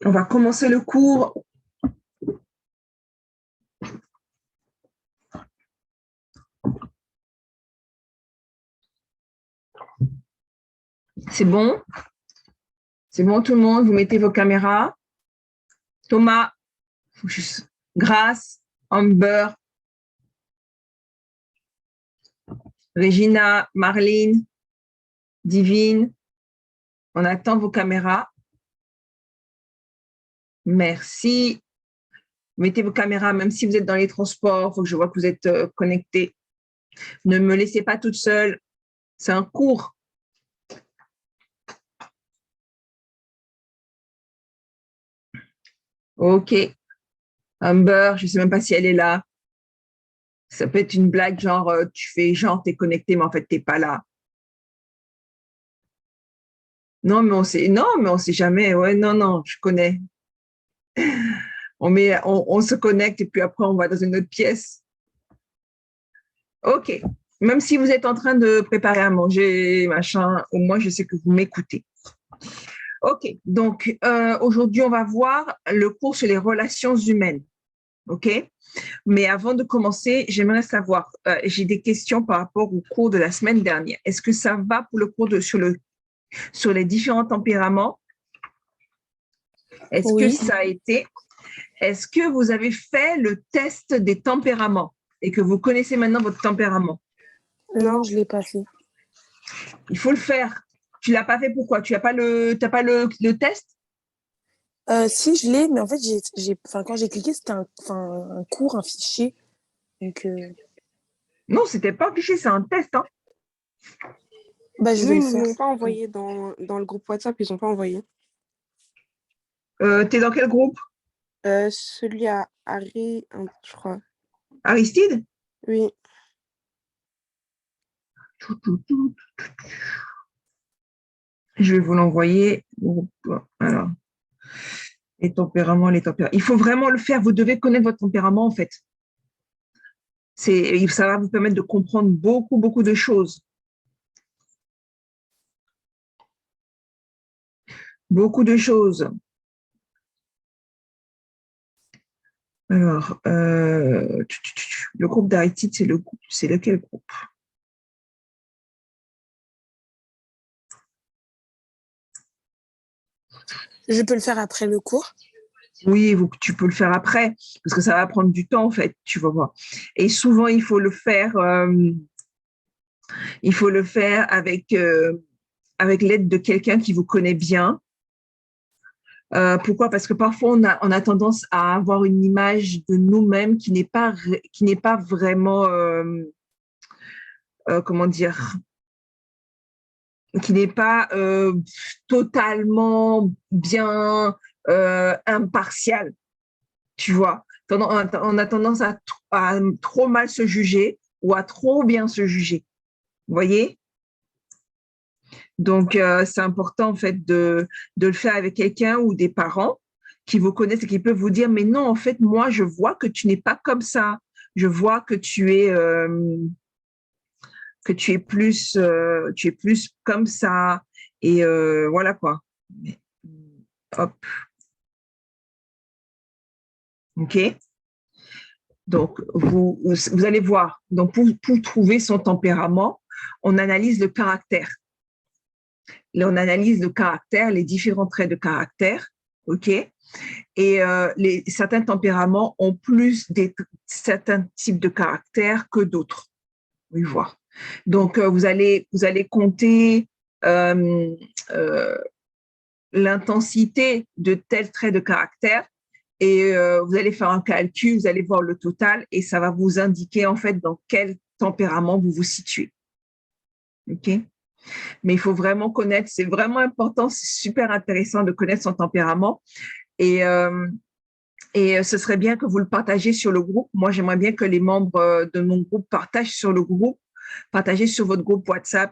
On va commencer le cours. C'est bon? C'est bon tout le monde? Vous mettez vos caméras. Thomas, Grace, Amber, Regina, Marlene, Divine. On attend vos caméras. Merci. Mettez vos caméras, même si vous êtes dans les transports, il faut que je vois que vous êtes connectés. Ne me laissez pas toute seule. C'est un cours. OK. Amber, je ne sais même pas si elle est là. Ça peut être une blague, genre, tu fais genre, tu es connecté, mais en fait, tu n'es pas là. Non, mais on sait jamais. Ouais, non, je connais. On se connecte et puis après, on va dans une autre pièce. OK. Même si vous êtes en train de préparer à manger, machin, au moins, je sais que vous m'écoutez. OK. Donc, aujourd'hui, on va voir le cours sur les relations humaines. OK. Mais avant de commencer, j'aimerais savoir, j'ai des questions par rapport au cours de la semaine dernière. Est-ce que ça va pour le cours sur les différents tempéraments? Est-ce que Oui. ça a été? Est-ce que vous avez fait le test des tempéraments et que vous connaissez maintenant votre tempérament? Non, je ne l'ai pas fait. Il faut le faire. Tu l'as pas fait pourquoi? Tu n'as pas t'as pas le test? Si, je l'ai, mais en fait, quand j'ai cliqué, c'était un cours, un fichier. Donc, Non, c'était pas un fichier, c'est un test. Hein. je Nous, vais ils le ne faire. l'ont pas envoyé dans le groupe WhatsApp, ils n'ont pas envoyé. T'es dans quel groupe? Celui à Harry, je crois. Aristide? Oui. Je vais vous l'envoyer. Alors, les tempéraments. Il faut vraiment le faire. Vous devez connaître votre tempérament, en fait. Ça va vous permettre de comprendre beaucoup de choses. Beaucoup de choses. Alors, le groupe d'Aristide, c'est lequel groupe? Je peux le faire après le cours? Oui, tu peux le faire après, parce que ça va prendre du temps, en fait, tu vas voir. Et souvent, il faut le faire avec l'aide de quelqu'un qui vous connaît bien. Pourquoi? Parce que parfois, on a tendance à avoir une image de nous-mêmes qui n'est pas vraiment, comment dire, qui n'est pas totalement bien impartial, tu vois. On a tendance à trop mal se juger ou à trop bien se juger. Vous voyez? Donc, c'est important, en fait, de le faire avec quelqu'un ou des parents qui vous connaissent et qui peuvent vous dire, mais non, en fait, moi, je vois que tu n'es pas comme ça. Je vois que tu es tu es plus comme ça. Et voilà quoi. Hop. OK. Donc, vous allez voir. Donc, pour trouver son tempérament, on analyse le caractère. Là, on analyse le caractère, les différents traits de caractère. OK. Et certains tempéraments ont plus certains types de caractères que d'autres. Oui, voir. Donc, vous allez compter l'intensité de tel trait de caractère et vous allez faire un calcul, vous allez voir le total et ça va vous indiquer en fait dans quel tempérament vous vous situez. OK? Mais il faut vraiment connaître, c'est vraiment important, c'est super intéressant de connaître son tempérament et ce serait bien que vous le partagiez sur le groupe. Moi, j'aimerais bien que les membres de mon groupe partagent sur le groupe, partagez sur votre groupe WhatsApp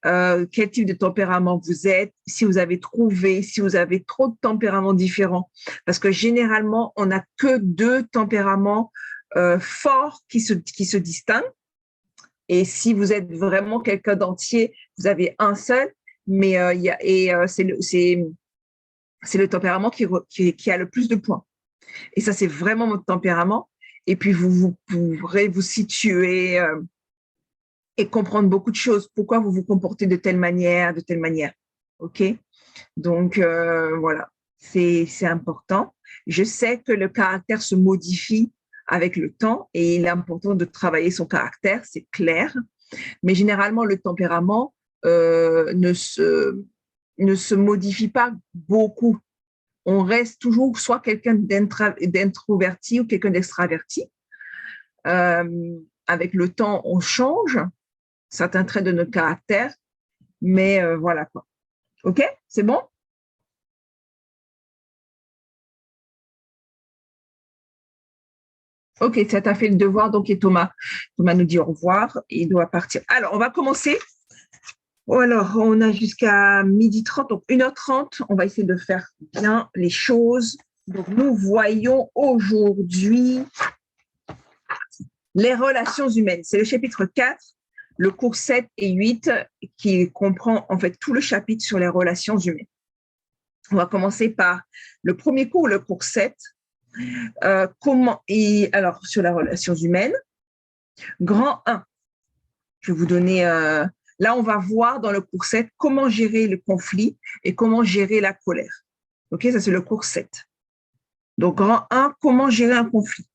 quel type de tempérament vous êtes, si vous avez trop de tempéraments différents. Parce que généralement, on n'a que 2 tempéraments forts qui se distinguent. Et si vous êtes vraiment quelqu'un d'entier, vous avez un seul. Mais c'est le tempérament qui a le plus de points. Et ça, c'est vraiment votre tempérament. Et puis, vous pourrez vous situer et comprendre beaucoup de choses. Pourquoi vous vous comportez de telle manière, de telle manière. OK? Donc, voilà, c'est important. Je sais que le caractère se modifie avec le temps et il est important de travailler son caractère, c'est clair. Mais généralement, le tempérament ne se modifie pas beaucoup. On reste toujours soit quelqu'un d'introverti ou quelqu'un d'extraverti. Avec le temps, on change certains traits de notre caractère, mais voilà quoi. OK? C'est bon? OK, ça t'a fait le devoir, donc et Thomas nous dit au revoir, il doit partir. Alors, on va commencer. Alors, on a jusqu'à 12h30, donc 1h30, on va essayer de faire bien les choses. Donc, nous voyons aujourd'hui les relations humaines. C'est le chapitre 4, le cours 7 et 8, qui comprend en fait tout le chapitre sur les relations humaines. On va commencer par le premier cours, le cours 7. Alors, sur les relations humaines, grand 1. Je vais vous donner, là, on va voir dans le cours 7 comment gérer le conflit et comment gérer la colère. OK, ça, c'est le cours 7. Donc, grand 1, comment gérer un conflit.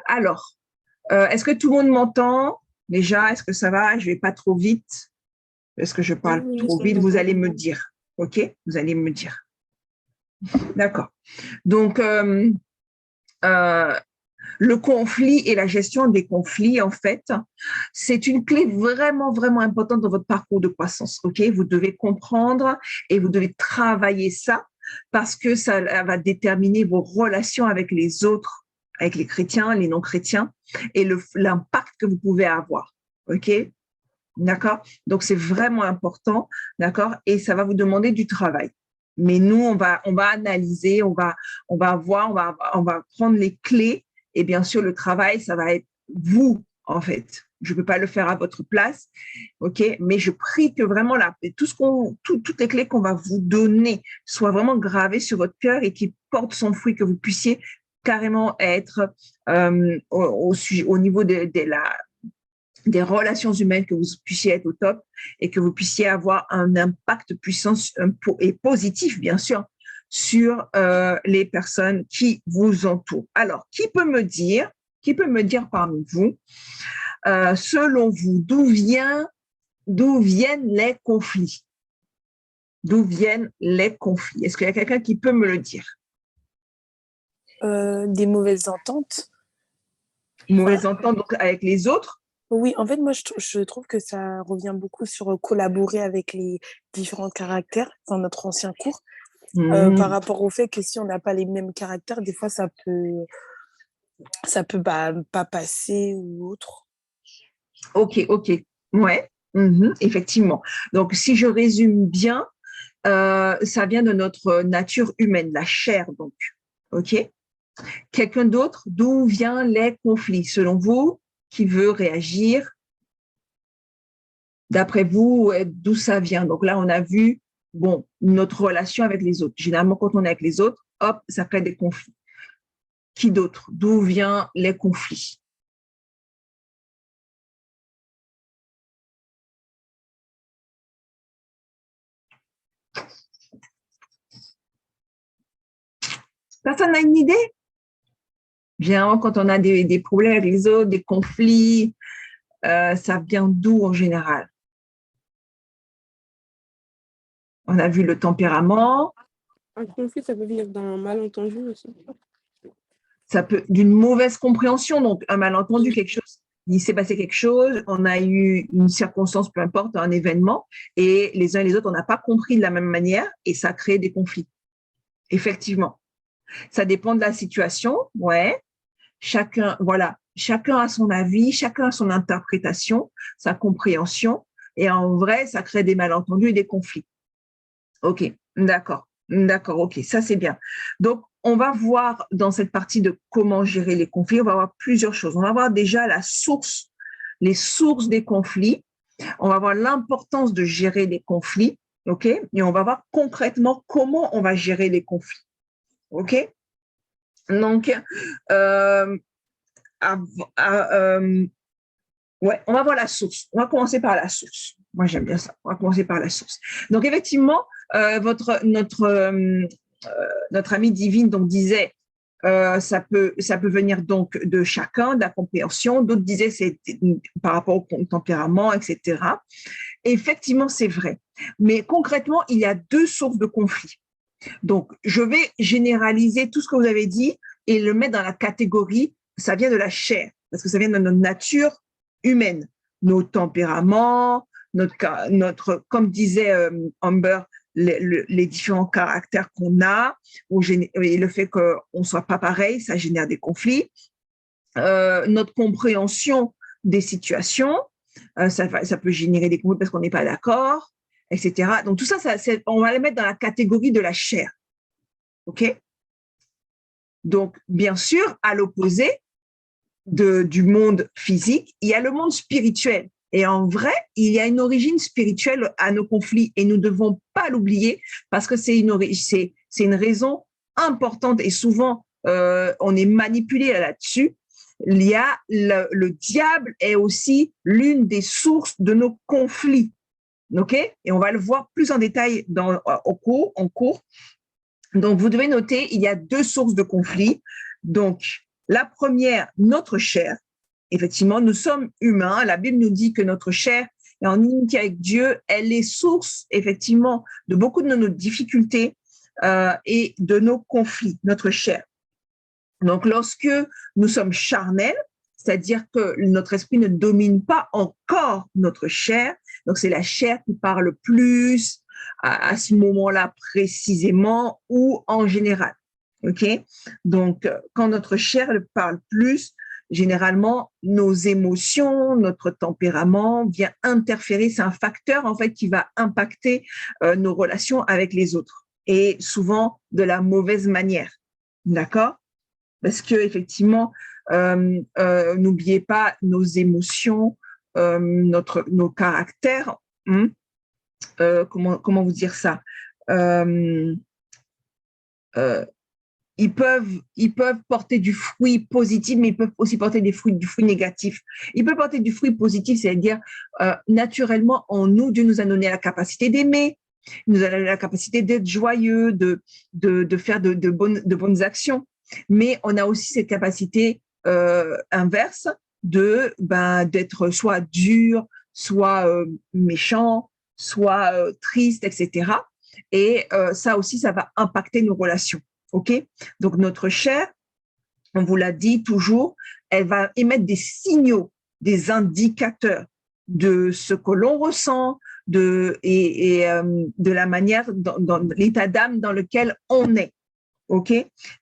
Alors, est-ce que tout le monde m'entend déjà? Est-ce que ça va? Je ne vais pas trop vite. Est-ce que je parle trop vite? Vous allez me dire. OK? Vous allez me dire. D'accord. Donc, le conflit et la gestion des conflits, en fait, c'est une clé vraiment, vraiment importante dans votre parcours de croissance. OK? Vous devez comprendre et vous devez travailler ça parce que ça va déterminer vos relations avec les autres, avec les chrétiens, les non-chrétiens et l'impact que vous pouvez avoir. OK? D'accord? Donc, c'est vraiment important. D'accord? Et ça va vous demander du travail. Mais nous, on va analyser, on va voir, on va prendre les clés. Et bien sûr, le travail, ça va être vous, en fait. Je ne peux pas le faire à votre place, OK? Mais je prie que vraiment toutes les clés qu'on va vous donner soient vraiment gravées sur votre cœur et qui portent son fruit, que vous puissiez carrément être au niveau des relations humaines, que vous puissiez être au top et que vous puissiez avoir un impact puissant et positif, bien sûr, sur les personnes qui vous entourent. Alors, qui peut me dire parmi vous, selon vous, d'où viennent les conflits? D'où viennent les conflits? Est-ce qu'il y a quelqu'un qui peut me le dire? Des mauvaises ententes. Mauvaises ententes donc, avec les autres? Oui, en fait, moi, je trouve que ça revient beaucoup sur collaborer avec les différents caractères dans notre ancien cours. Par rapport au fait que si on n'a pas les mêmes caractères, des fois, ça peut pas passer ou autre. OK. Ouais, effectivement. Donc, si je résume bien, ça vient de notre nature humaine, la chair, donc. OK? Quelqu'un d'autre, d'où viennent les conflits? Selon vous, qui veut réagir? D'après vous, d'où ça vient? Donc là, on a vu, bon, notre relation avec les autres. Généralement, quand on est avec les autres, hop, ça crée des conflits. Qui d'autre? D'où viennent les conflits? Personne n'a une idée? Généralement, quand on a des problèmes avec les autres, des conflits, ça vient d'où en général? On a vu le tempérament. Un conflit, ça peut venir d'un malentendu aussi. Ça peut d'une mauvaise compréhension, donc un malentendu, quelque chose. Il s'est passé quelque chose, on a eu une circonstance, peu importe, un événement, et les uns et les autres, on n'a pas compris de la même manière, et ça crée des conflits. Effectivement. Ça dépend de la situation, ouais. Chacun a son avis, chacun a son interprétation, sa compréhension, et en vrai, ça crée des malentendus et des conflits. OK, d'accord, OK, ça c'est bien. Donc, on va voir dans cette partie de comment gérer les conflits, on va voir plusieurs choses. On va voir déjà les sources des conflits, on va voir l'importance de gérer les conflits, OK? Et on va voir concrètement comment on va gérer les conflits. OK? Donc, ouais, on va voir la source. On va commencer par la source. Moi, j'aime bien ça. On va commencer par la source. Donc, effectivement, notre amie divine donc, disait ça peut venir donc de chacun, de la compréhension. D'autres disaient c'est par rapport au tempérament, etc. Et effectivement, c'est vrai. Mais concrètement, il y a deux sources de conflit. Donc, je vais généraliser tout ce que vous avez dit et le mettre dans la catégorie, ça vient de la chair, parce que ça vient de notre nature humaine, nos tempéraments, comme disait Amber, les différents caractères qu'on a, et le fait qu'on ne soit pas pareil, ça génère des conflits. Notre compréhension des situations, ça peut générer des conflits parce qu'on n'est pas d'accord, etc. Donc tout ça, on va les mettre dans la catégorie de la chair. OK? Donc, bien sûr, à l'opposé du monde physique, il y a le monde spirituel. Et en vrai, il y a une origine spirituelle à nos conflits et nous ne devons pas l'oublier parce que c'est une raison importante et souvent on est manipulé là-dessus. Il y a le diable est aussi l'une des sources de nos conflits. OK? Et on va le voir plus en détail en cours. Donc, vous devez noter, il y a deux sources de conflits. Donc, la première, notre chair. Effectivement, nous sommes humains. La Bible nous dit que notre chair est en unité avec Dieu. Elle est source, effectivement, de beaucoup de nos difficultés et de nos conflits, notre chair. Donc, lorsque nous sommes charnels, c'est-à-dire que notre esprit ne domine pas encore notre chair, donc c'est la chair qui parle plus à ce moment-là précisément ou en général. OK? Donc, quand notre chair parle plus, généralement, nos émotions, notre tempérament vient interférer. C'est un facteur, en fait, qui va impacter nos relations avec les autres et souvent de la mauvaise manière. D'accord? Parce que effectivement, n'oubliez pas nos émotions, nos caractères. Comment vous dire ça? Ils peuvent porter du fruit positif, mais ils peuvent aussi porter du fruit négatif. Ils peuvent porter du fruit positif, c'est-à-dire naturellement en nous, Dieu nous a donné la capacité d'aimer, il nous a donné la capacité d'être joyeux, de faire de bonnes actions. Mais on a aussi cette capacité inverse d'être soit dur, soit méchant, soit triste, etc. Et ça aussi, ça va impacter nos relations. OK? Donc, notre chair, on vous l'a dit toujours, elle va émettre des signaux, des indicateurs de ce que l'on ressent, de la manière, dans l'état d'âme dans lequel on est. OK?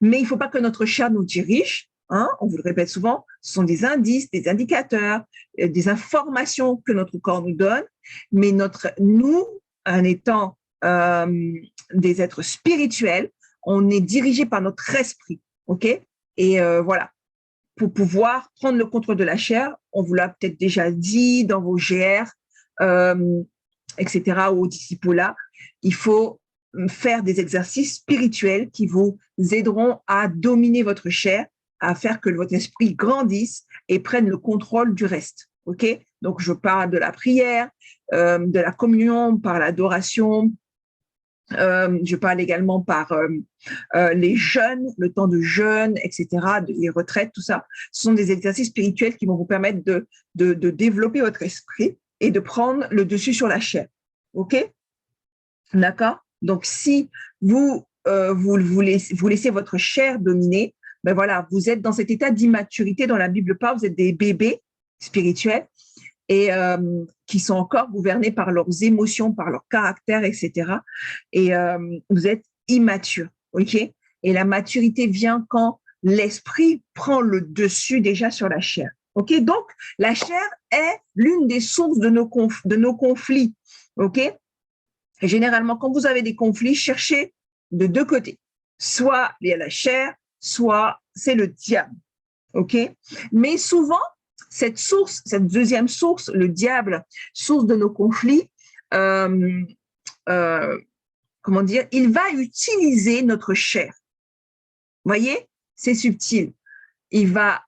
Mais il ne faut pas que notre chair nous dirige. Hein? On vous le répète souvent, ce sont des indices, des indicateurs, des informations que notre corps nous donne. Mais nous, en étant des êtres spirituels, on est dirigé par notre esprit. OK? Et voilà. Pour pouvoir prendre le contrôle de la chair, on vous l'a peut-être déjà dit dans vos GR, etc., ou au discipulat, il faut faire des exercices spirituels qui vous aideront à dominer votre chair, à faire que votre esprit grandisse et prenne le contrôle du reste. OK? Donc, je parle de la prière, de la communion, par l'adoration. Je parle également par les jeûnes, le temps de jeûne, etc., les retraites, tout ça. Ce sont des exercices spirituels qui vont vous permettre de développer votre esprit et de prendre le dessus sur la chair. OK? D'accord? Donc, si vous laissez votre chair dominer, ben voilà, vous êtes dans cet état d'immaturité dont la Bible parle, vous êtes des bébés spirituels et qui sont encore gouvernés par leurs émotions, par leur caractère, etc. Et vous êtes immature, OK? Et la maturité vient quand l'esprit prend le dessus déjà sur la chair, OK? Donc, la chair est l'une des sources de nos conflits, OK? Et généralement, quand vous avez des conflits, cherchez de deux côtés. Soit il y a la chair, soit c'est le diable, OK? Mais souvent, cette deuxième source, le diable, source de nos conflits, comment dire, il va utiliser notre chair. Vous voyez, c'est subtil. Il va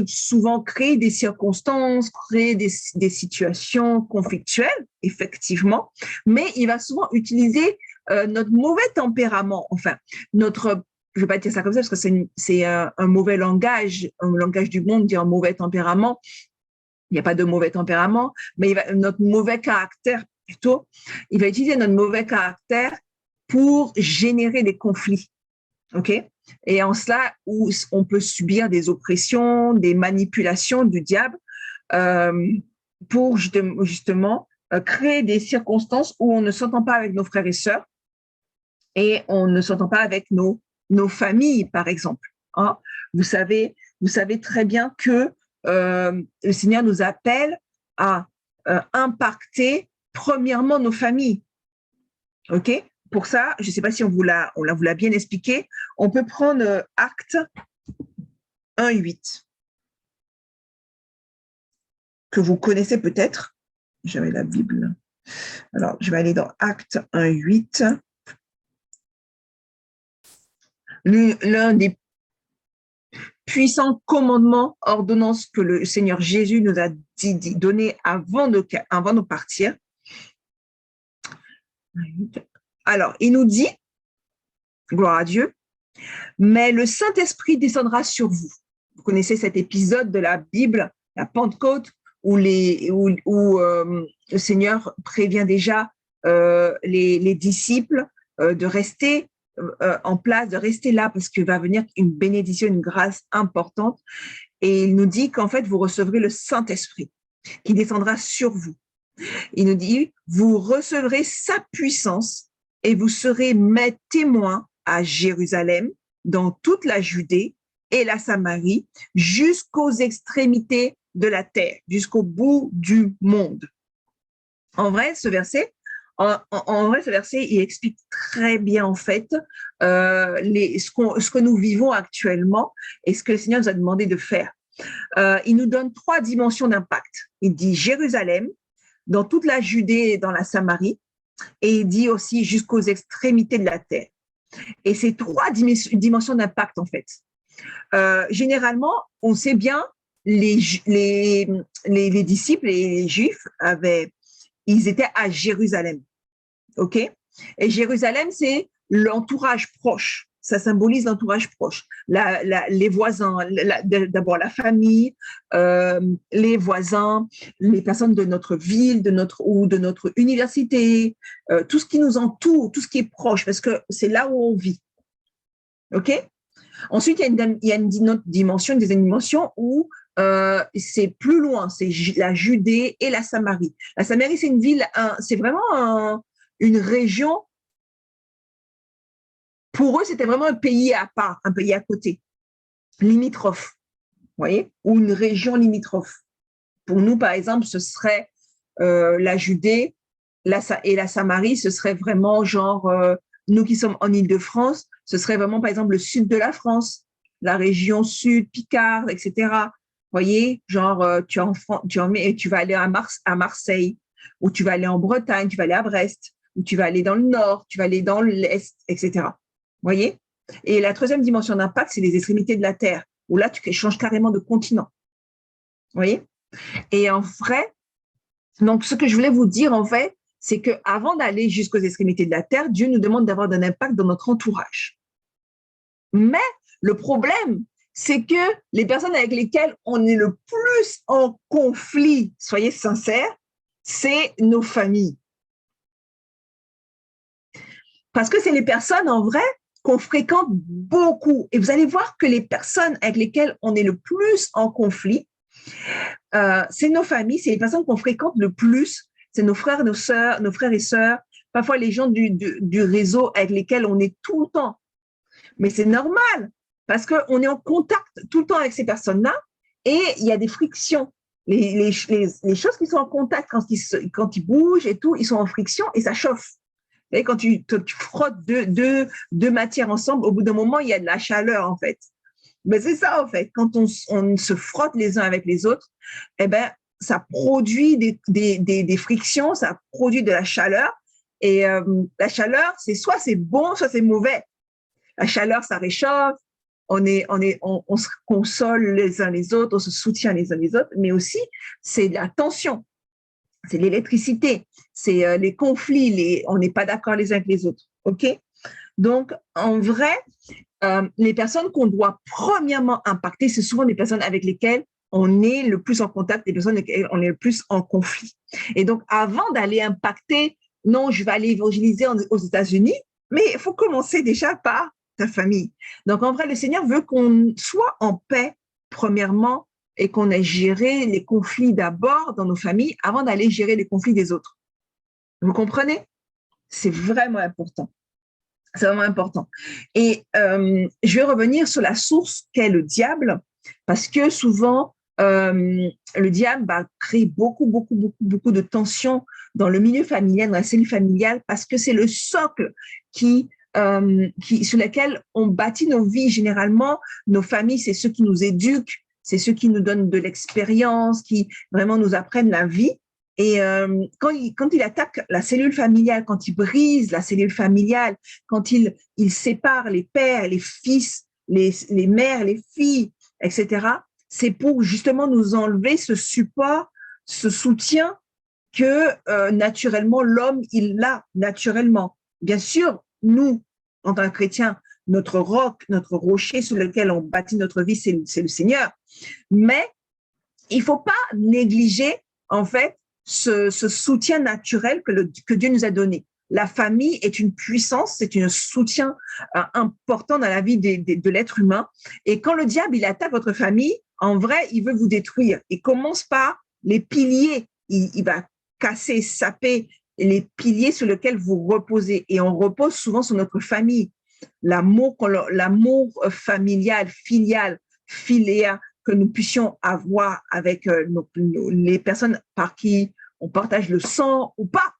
souvent créer des circonstances, créer des situations conflictuelles, effectivement, mais il va souvent utiliser notre mauvais tempérament, enfin, notre, je ne vais pas dire ça comme ça parce que c'est un mauvais langage, un langage du monde, dire un mauvais tempérament. Il n'y a pas de mauvais tempérament, mais notre mauvais caractère plutôt, il va utiliser notre mauvais caractère pour générer des conflits. OK? Et en cela, où on peut subir des oppressions, des manipulations du diable pour justement créer des circonstances où on ne s'entend pas avec nos frères et sœurs et on ne s'entend pas avec nos familles, par exemple. Hein? Vous savez très bien que le Seigneur nous appelle à impacter premièrement nos familles. OK? Pour ça, je ne sais pas si on vous l'a bien expliqué, on peut prendre Actes 1:8, que vous connaissez peut-être. J'avais la Bible. Alors, je vais aller dans Actes 1:8. L'un des puissants commandements, ordonnances que le Seigneur Jésus nous a donné avant de partir. Alors, il nous dit, gloire à Dieu, mais le Saint-Esprit descendra sur vous. Vous connaissez cet épisode de la Bible, la Pentecôte, où le Seigneur prévient déjà les disciples de rester en place, de rester là, parce qu'il va venir une bénédiction, une grâce importante. Et il nous dit qu'en fait, vous recevrez le Saint-Esprit qui descendra sur vous. Il nous dit, vous recevrez sa puissance et vous serez mes témoins à Jérusalem, dans toute la Judée et la Samarie, jusqu'aux extrémités de la terre, jusqu'au bout du monde. En vrai, ce verset, il explique très bien en fait ce que nous vivons actuellement et ce que le Seigneur nous a demandé de faire. Il nous donne 3 dimensions d'impact. Il dit Jérusalem, dans toute la Judée et dans la Samarie, et il dit aussi jusqu'aux extrémités de la terre. Et ces 3 dimensions d'impact, en fait. Généralement, on sait bien, les disciples et les Juifs ils étaient à Jérusalem. OK? Et Jérusalem, c'est l'entourage proche. Ça symbolise l'entourage proche. Les voisins, d'abord la famille, les voisins, les personnes de notre ville, de notre université, tout ce qui nous entoure, tout ce qui est proche, parce que c'est là où on vit. OK? Ensuite, il y a une autre dimension, une deuxième dimension où c'est plus loin, c'est la Judée et la Samarie. La Samarie, c'est une ville, c'est vraiment une région. Pour eux, c'était vraiment un pays à part, un pays à côté, limitrophe, vous voyez, ou une région limitrophe. Pour nous, par exemple, ce serait la Judée et la Samarie, ce serait vraiment genre, nous qui sommes en Île-de-France, ce serait vraiment, par exemple, le sud de la France, la région sud, Picard, etc. Vous voyez, genre, tu vas aller à Marseille, ou tu vas aller en Bretagne, tu vas aller à Brest, ou tu vas aller dans le nord, tu vas aller dans l'est, etc. Vous voyez? Et la troisième dimension d'impact, c'est les extrémités de la Terre, où là, tu changes carrément de continent. Vous voyez? Et en vrai, donc, ce que je voulais vous dire, en fait, c'est qu'avant d'aller jusqu'aux extrémités de la Terre, Dieu nous demande d'avoir un impact dans notre entourage. Mais le problème, c'est que les personnes avec lesquelles on est le plus en conflit, soyez sincères, c'est nos familles. Parce que c'est les personnes, en vrai, qu'on fréquente beaucoup. Et vous allez voir que les personnes avec lesquelles on est le plus en conflit, c'est nos familles, c'est les personnes qu'on fréquente le plus, c'est nos frères, nos frères et sœurs, parfois les gens du réseau avec lesquels on est tout le temps. Mais c'est normal, parce qu'on est en contact tout le temps avec ces personnes-là et il y a des frictions. Les choses qui sont en contact, quand ils bougent et tout, ils sont en friction et ça chauffe. Et quand tu frottes deux matières ensemble, au bout d'un moment, il y a de la chaleur, en fait. Mais c'est ça, en fait. Quand on se frotte les uns avec les autres, eh ben, ça produit des frictions, ça produit de la chaleur. Et la chaleur, soit c'est bon, soit c'est mauvais. La chaleur, ça réchauffe, on se console les uns les autres, on se soutient les uns les autres, mais aussi, c'est la tension, c'est l'électricité, c'est les conflits, on n'est pas d'accord les uns avec les autres. OK? Donc, en vrai, les personnes qu'on doit premièrement impacter, c'est souvent les personnes avec lesquelles on est le plus en contact, les personnes avec lesquelles on est le plus en conflit. Et donc, avant d'aller impacter, non, je vais aller évangéliser aux États-Unis, mais il faut commencer déjà par ta famille. Donc, en vrai, le Seigneur veut qu'on soit en paix, premièrement, et qu'on ait géré les conflits d'abord dans nos familles avant d'aller gérer les conflits des autres. Vous comprenez? C'est vraiment important. C'est vraiment important. Et je vais revenir sur la source qu'est le diable, parce que souvent, le diable va créer beaucoup de tensions dans le milieu familial, dans la cellule familiale, parce que c'est le socle sur lequel on bâtit nos vies. Généralement, nos familles, c'est ceux qui nous éduquent, c'est ceux qui nous donnent de l'expérience, qui vraiment nous apprennent la vie. Et quand il attaque la cellule familiale, quand il brise la cellule familiale, quand il sépare les pères, les fils, les mères, les filles, etc., c'est pour justement nous enlever ce support, ce soutien que naturellement l'homme, il l'a naturellement. Bien sûr, nous, en tant que chrétiens, notre roc, notre rocher sur lequel on bâtit notre vie, c'est le Seigneur. Mais il ne faut pas négliger, en fait, ce soutien naturel que Dieu nous a donné. La famille est une puissance, c'est un soutien important dans la vie de l'être humain. Et quand le diable, il attaque votre famille, en vrai, il veut vous détruire. Il commence par les piliers. Il va casser, saper les piliers sur lesquels vous reposez. Et on repose souvent sur notre famille. L'amour familial, filial, filéa, que nous puissions avoir avec les personnes par qui on partage le sang ou pas.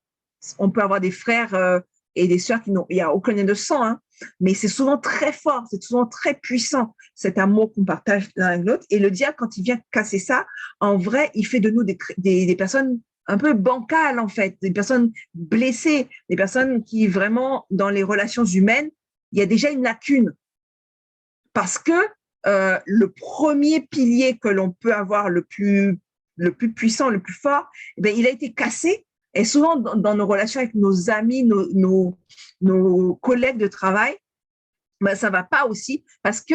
On peut avoir des frères et des sœurs il n'y a aucun lien de sang, hein, mais c'est souvent très fort, c'est souvent très puissant, cet amour qu'on partage l'un avec l'autre. Et le diable, quand il vient casser ça, en vrai, il fait de nous des personnes un peu bancales, en fait, des personnes blessées, des personnes qui vraiment, dans les relations humaines, il y a déjà une lacune. Parce que le premier pilier que l'on peut avoir le plus puissant, le plus fort, eh bien, il a été cassé. Et souvent, dans nos relations avec nos amis, nos collègues de travail, ben, ça ne va pas aussi parce que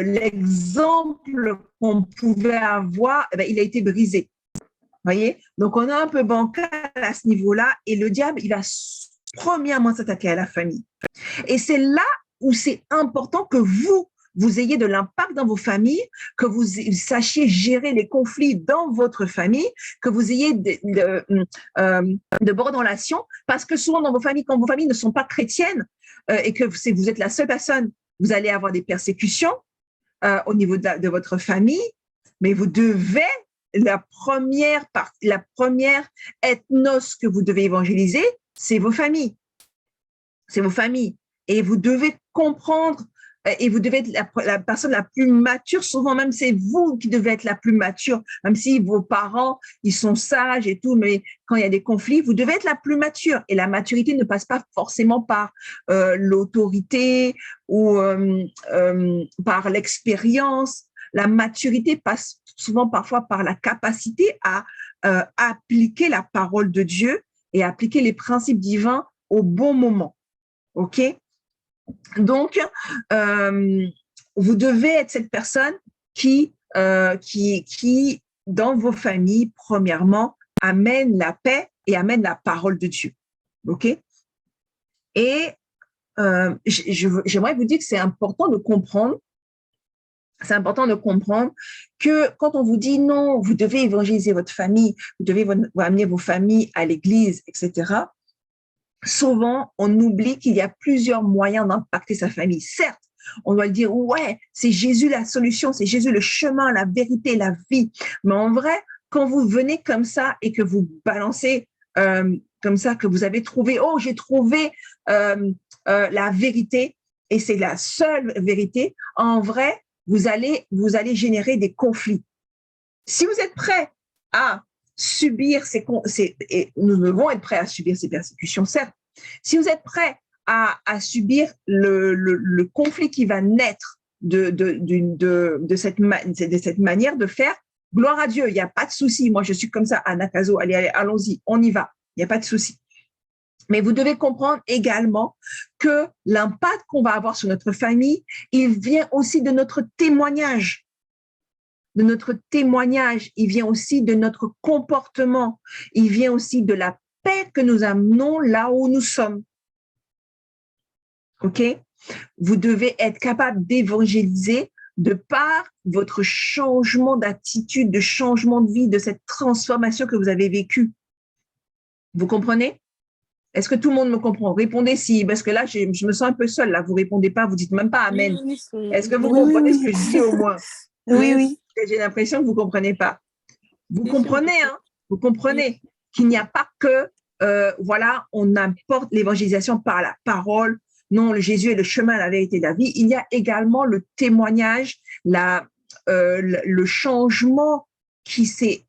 l'exemple qu'on pouvait avoir, eh bien, il a été brisé. Voyez? Donc, on est un peu bancal à ce niveau-là et le diable, il va premièrement s'attaquer à la famille. Et c'est là où c'est important que vous ayez de l'impact dans vos familles, que vous sachiez gérer les conflits dans votre famille, que vous ayez de bonnes relations, parce que souvent dans vos familles, quand vos familles ne sont pas chrétiennes et que vous ethtes la seule personne, vous allez avoir des persécutions au niveau de votre famille, mais vous devez, la première ethnos que vous devez évangéliser, c'est vos familles. C'est vos familles. Et vous devez comprendre, et vous devez être la personne la plus mature. Souvent, même c'est vous qui devez être la plus mature, même si vos parents, ils sont sages et tout, mais quand il y a des conflits, vous devez être la plus mature. Et la maturité ne passe pas forcément par l'autorité ou par l'expérience. La maturité passe souvent parfois par la capacité à appliquer la parole de Dieu et appliquer les principes divins au bon moment. OK? Donc, vous devez être cette personne qui, dans vos familles, premièrement, amène la paix et amène la parole de Dieu. OK? Et j'aimerais vous dire que c'est important de comprendre que quand on vous dit non, vous devez évangéliser votre famille, vous devez amener vos familles à l'église, etc., souvent, on oublie qu'il y a plusieurs moyens d'impacter sa famille. Certes, on doit le dire, ouais, c'est Jésus la solution, c'est Jésus le chemin, la vérité, la vie. Mais en vrai, quand vous venez comme ça et que vous balancez comme ça, que vous avez trouvé, oh, j'ai trouvé la vérité et c'est la seule vérité, en vrai, vous allez générer des conflits. Si vous êtes prêt à subir et nous devons être prêts à subir ces persécutions, certes. Si vous êtes prêts à subir le conflit qui va naître de cette manière de faire, gloire à Dieu, il n'y a pas de souci. Moi, je suis comme ça, Anna Caso, allez, allons-y, on y va, il n'y a pas de souci. Mais vous devez comprendre également que l'impact qu'on va avoir sur notre famille, il vient aussi de notre témoignage. Il vient aussi de notre comportement, il vient aussi de la paix que nous amenons là où nous sommes. OK? Vous devez être capable d'évangéliser de par votre changement d'attitude, de changement de vie, de cette transformation que vous avez vécue. Vous comprenez? Est-ce que tout le monde me comprend? Répondez si, parce que là, je me sens un peu seule. Là, vous répondez pas, vous dites même pas amen. Est-ce que vous comprenez ce que je dis au moins? Oui. J'ai l'impression que vous comprenez pas. Vous comprenez, hein? Vous comprenez qu'il n'y a pas que, voilà, on apporte l'évangélisation par la parole. Non, le Jésus est le chemin, la vérité, la vie. Il y a également le témoignage, le changement qui s'est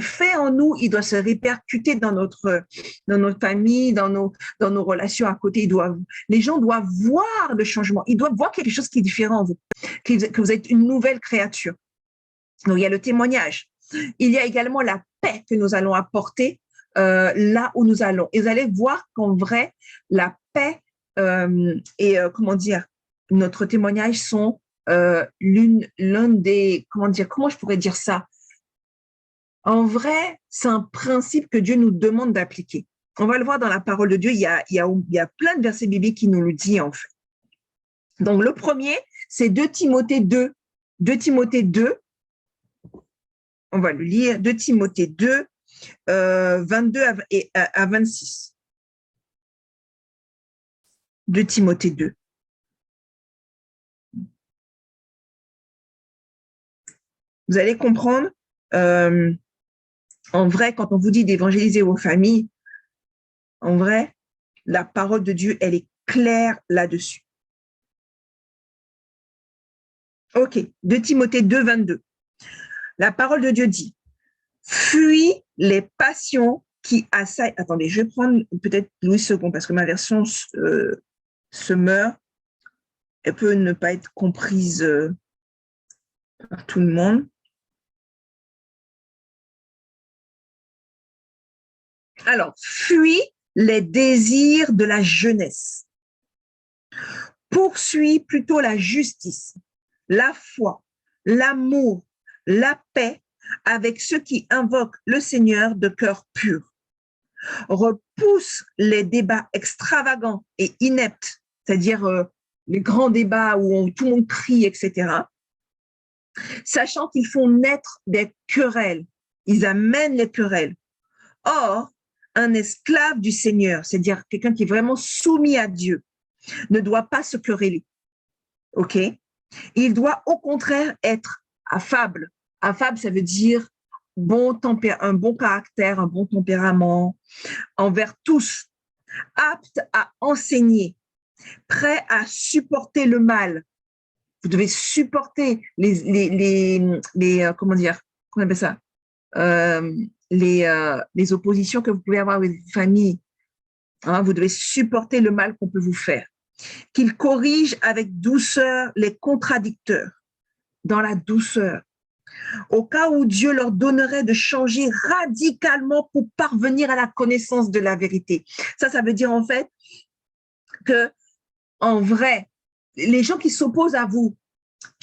fait en nous. Il doit se répercuter dans notre famille, dans nos relations à côté. Les gens doivent voir le changement. Ils doivent voir quelque chose qui est différent en vous, que vous êtes une nouvelle créature. Donc, il y a le témoignage. Il y a également la paix que nous allons apporter là où nous allons. Et vous allez voir qu'en vrai, la paix comment dire, notre témoignage sont l'un des, comment je pourrais dire ça? En vrai, c'est un principe que Dieu nous demande d'appliquer. On va le voir dans la parole de Dieu. Il y a plein de versets bibliques qui nous le disent, en fait. Donc, le premier, c'est 2 Timothée 2. 2 Timothée 2, on va le lire, 2 Timothée 2, 22 à 26. 2 Timothée 2. Vous allez comprendre, en vrai, quand on vous dit d'évangéliser vos familles, en vrai, la parole de Dieu, elle est claire là-dessus. OK, 2 Timothée 2, 22. La parole de Dieu dit, fuis les passions qui assaillent. Attendez, je vais prendre peut-être Louis II parce que ma version se meurt. Elle peut ne pas être comprise par tout le monde. Alors, fuis les désirs de la jeunesse. Poursuis plutôt la justice, la foi, l'amour, la paix avec ceux qui invoquent le Seigneur de cœur pur. Repousse les débats extravagants et ineptes, c'est-à-dire les grands débats où tout le monde crie, etc., sachant qu'ils font naître des querelles. Ils amènent les querelles. Or, un esclave du Seigneur, c'est-à-dire quelqu'un qui est vraiment soumis à Dieu, ne doit pas se quereller. OK? Il doit au contraire être affable. Affable, ça veut dire un bon caractère, un bon tempérament envers tous, apte à enseigner, prêt à supporter le mal. Vous devez supporter comment dire, comment on appelle ça? Les oppositions que vous pouvez avoir avec vos familles. Hein, vous devez supporter le mal qu'on peut vous faire. Qu'il corrige avec douceur les contradicteurs, dans la douceur, au cas où Dieu leur donnerait de changer radicalement pour parvenir à la connaissance de la vérité. Ça veut dire en fait que, en vrai, les gens qui s'opposent à vous,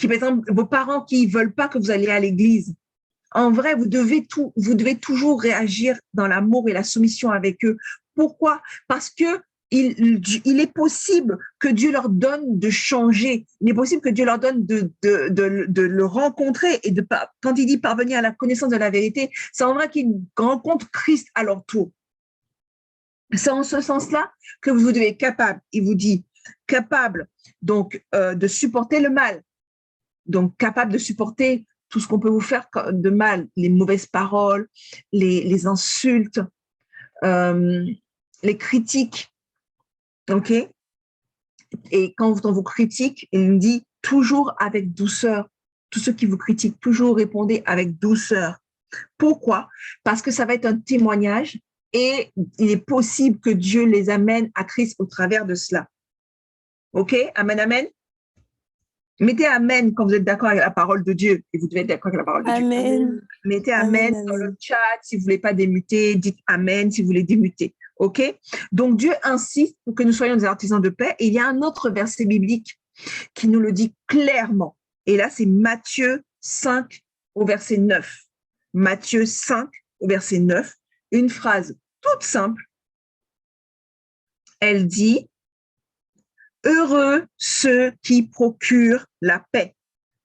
par exemple, vos parents qui ne veulent pas que vous alliez à l'église, en vrai, vous devez toujours réagir dans l'amour et la soumission avec eux. Pourquoi? Parce que il est possible que Dieu leur donne de changer. Il est possible que Dieu leur donne de le rencontrer et quand il dit parvenir à la connaissance de la vérité, c'est en vrai qu'ils rencontrent Christ à leur tour. C'est en ce sens-là que vous devez être capable. Il vous dit capable donc de supporter le mal, donc capable de supporter tout ce qu'on peut vous faire de mal, les mauvaises paroles, les insultes, les critiques. OK? Et quand on vous critique, il dit toujours avec douceur. Tous ceux qui vous critiquent, toujours répondez avec douceur. Pourquoi? Parce que ça va être un témoignage et il est possible que Dieu les amène à Christ au travers de cela. OK? Amen, amen. Mettez amen quand vous êtes d'accord avec la parole de Dieu et vous devez être d'accord avec la parole de Dieu. Amen. Mettez Amen, amen dans le amen. chat. Si vous voulez pas démuter, dites amen si vous voulez démuter. OK? Donc, Dieu insiste pour que nous soyons des artisans de paix. Et il y a un autre verset biblique qui nous le dit clairement. Et là, c'est Matthieu 5 au verset 9. Matthieu 5 au verset 9. Une phrase toute simple. Elle dit, heureux ceux qui procurent la paix,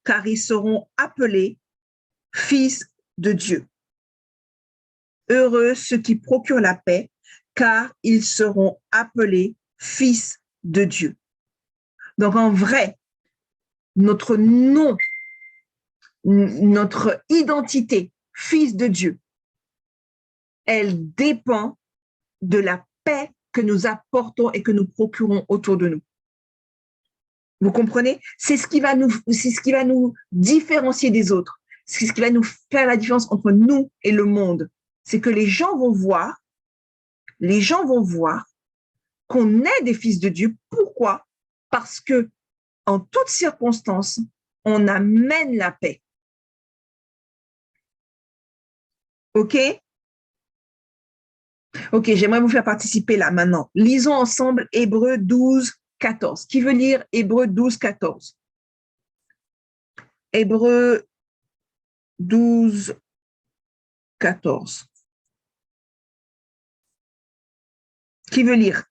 car ils seront appelés fils de Dieu. Heureux ceux qui procurent la paix, car ils seront appelés fils de Dieu. Donc, en vrai, notre nom, notre identité, fils de Dieu, elle dépend de la paix que nous apportons et que nous procurons autour de nous. Vous comprenez? C'est ce qui va nous différencier des autres. C'est ce qui va nous faire la différence entre nous et le monde. C'est que les gens vont voir qu'on est des fils de Dieu. Pourquoi? Parce que en toutes circonstances, on amène la paix. OK? OK, j'aimerais vous faire participer là maintenant. Lisons ensemble Hébreux 12, 14. Qui veut lire Hébreux 12, 14? Hébreux 12, 14. Qui veut lire?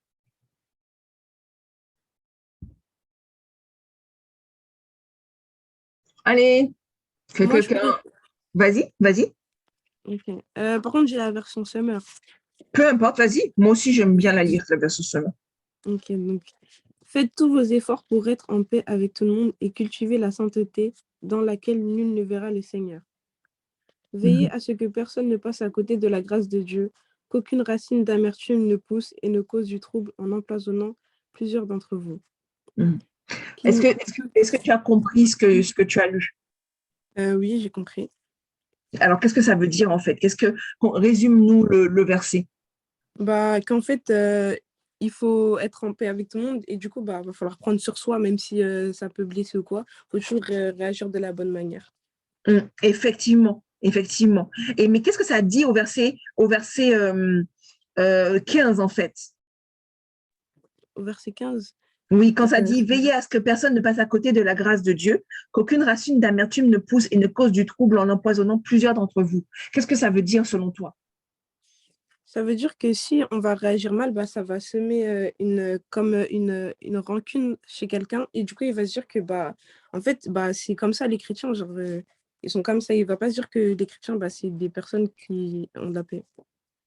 Allez, Moi, je quelqu'un. peux. Vas-y, vas-y. Ok. Par contre, j'ai la version Summer. Peu importe, vas-y. Moi aussi, j'aime bien la lire, la version seulement. Ok, donc. Faites tous vos efforts pour être en paix avec tout le monde et cultivez la sainteté dans laquelle nul ne verra le Seigneur. Veillez à ce que personne ne passe à côté de la grâce de Dieu, qu'aucune racine d'amertume ne pousse et ne cause du trouble en empoisonnant plusieurs d'entre vous. Est-ce que tu as compris ce que tu as lu? Oui, j'ai compris. Alors, qu'est-ce que ça veut dire en fait? Résume-nous le verset. Qu'en fait, il faut être en paix avec tout le monde et du coup, va falloir prendre sur soi, même si ça peut blesser ou quoi. Il faut toujours réagir de la bonne manière. Effectivement, effectivement. Mais qu'est-ce que ça dit au verset 15 en fait? Au verset 15. Oui, quand ça dit « Veillez à ce que personne ne passe à côté de la grâce de Dieu, qu'aucune racine d'amertume ne pousse et ne cause du trouble en empoisonnant plusieurs d'entre vous. » Qu'est-ce que ça veut dire selon toi? Ça veut dire que si on va réagir mal, ça va semer une rancune chez quelqu'un et du coup, il va se dire que en fait, c'est comme ça les chrétiens, genre, ils sont comme ça. Il va pas se dire que les chrétiens, c'est des personnes qui ont de la paix.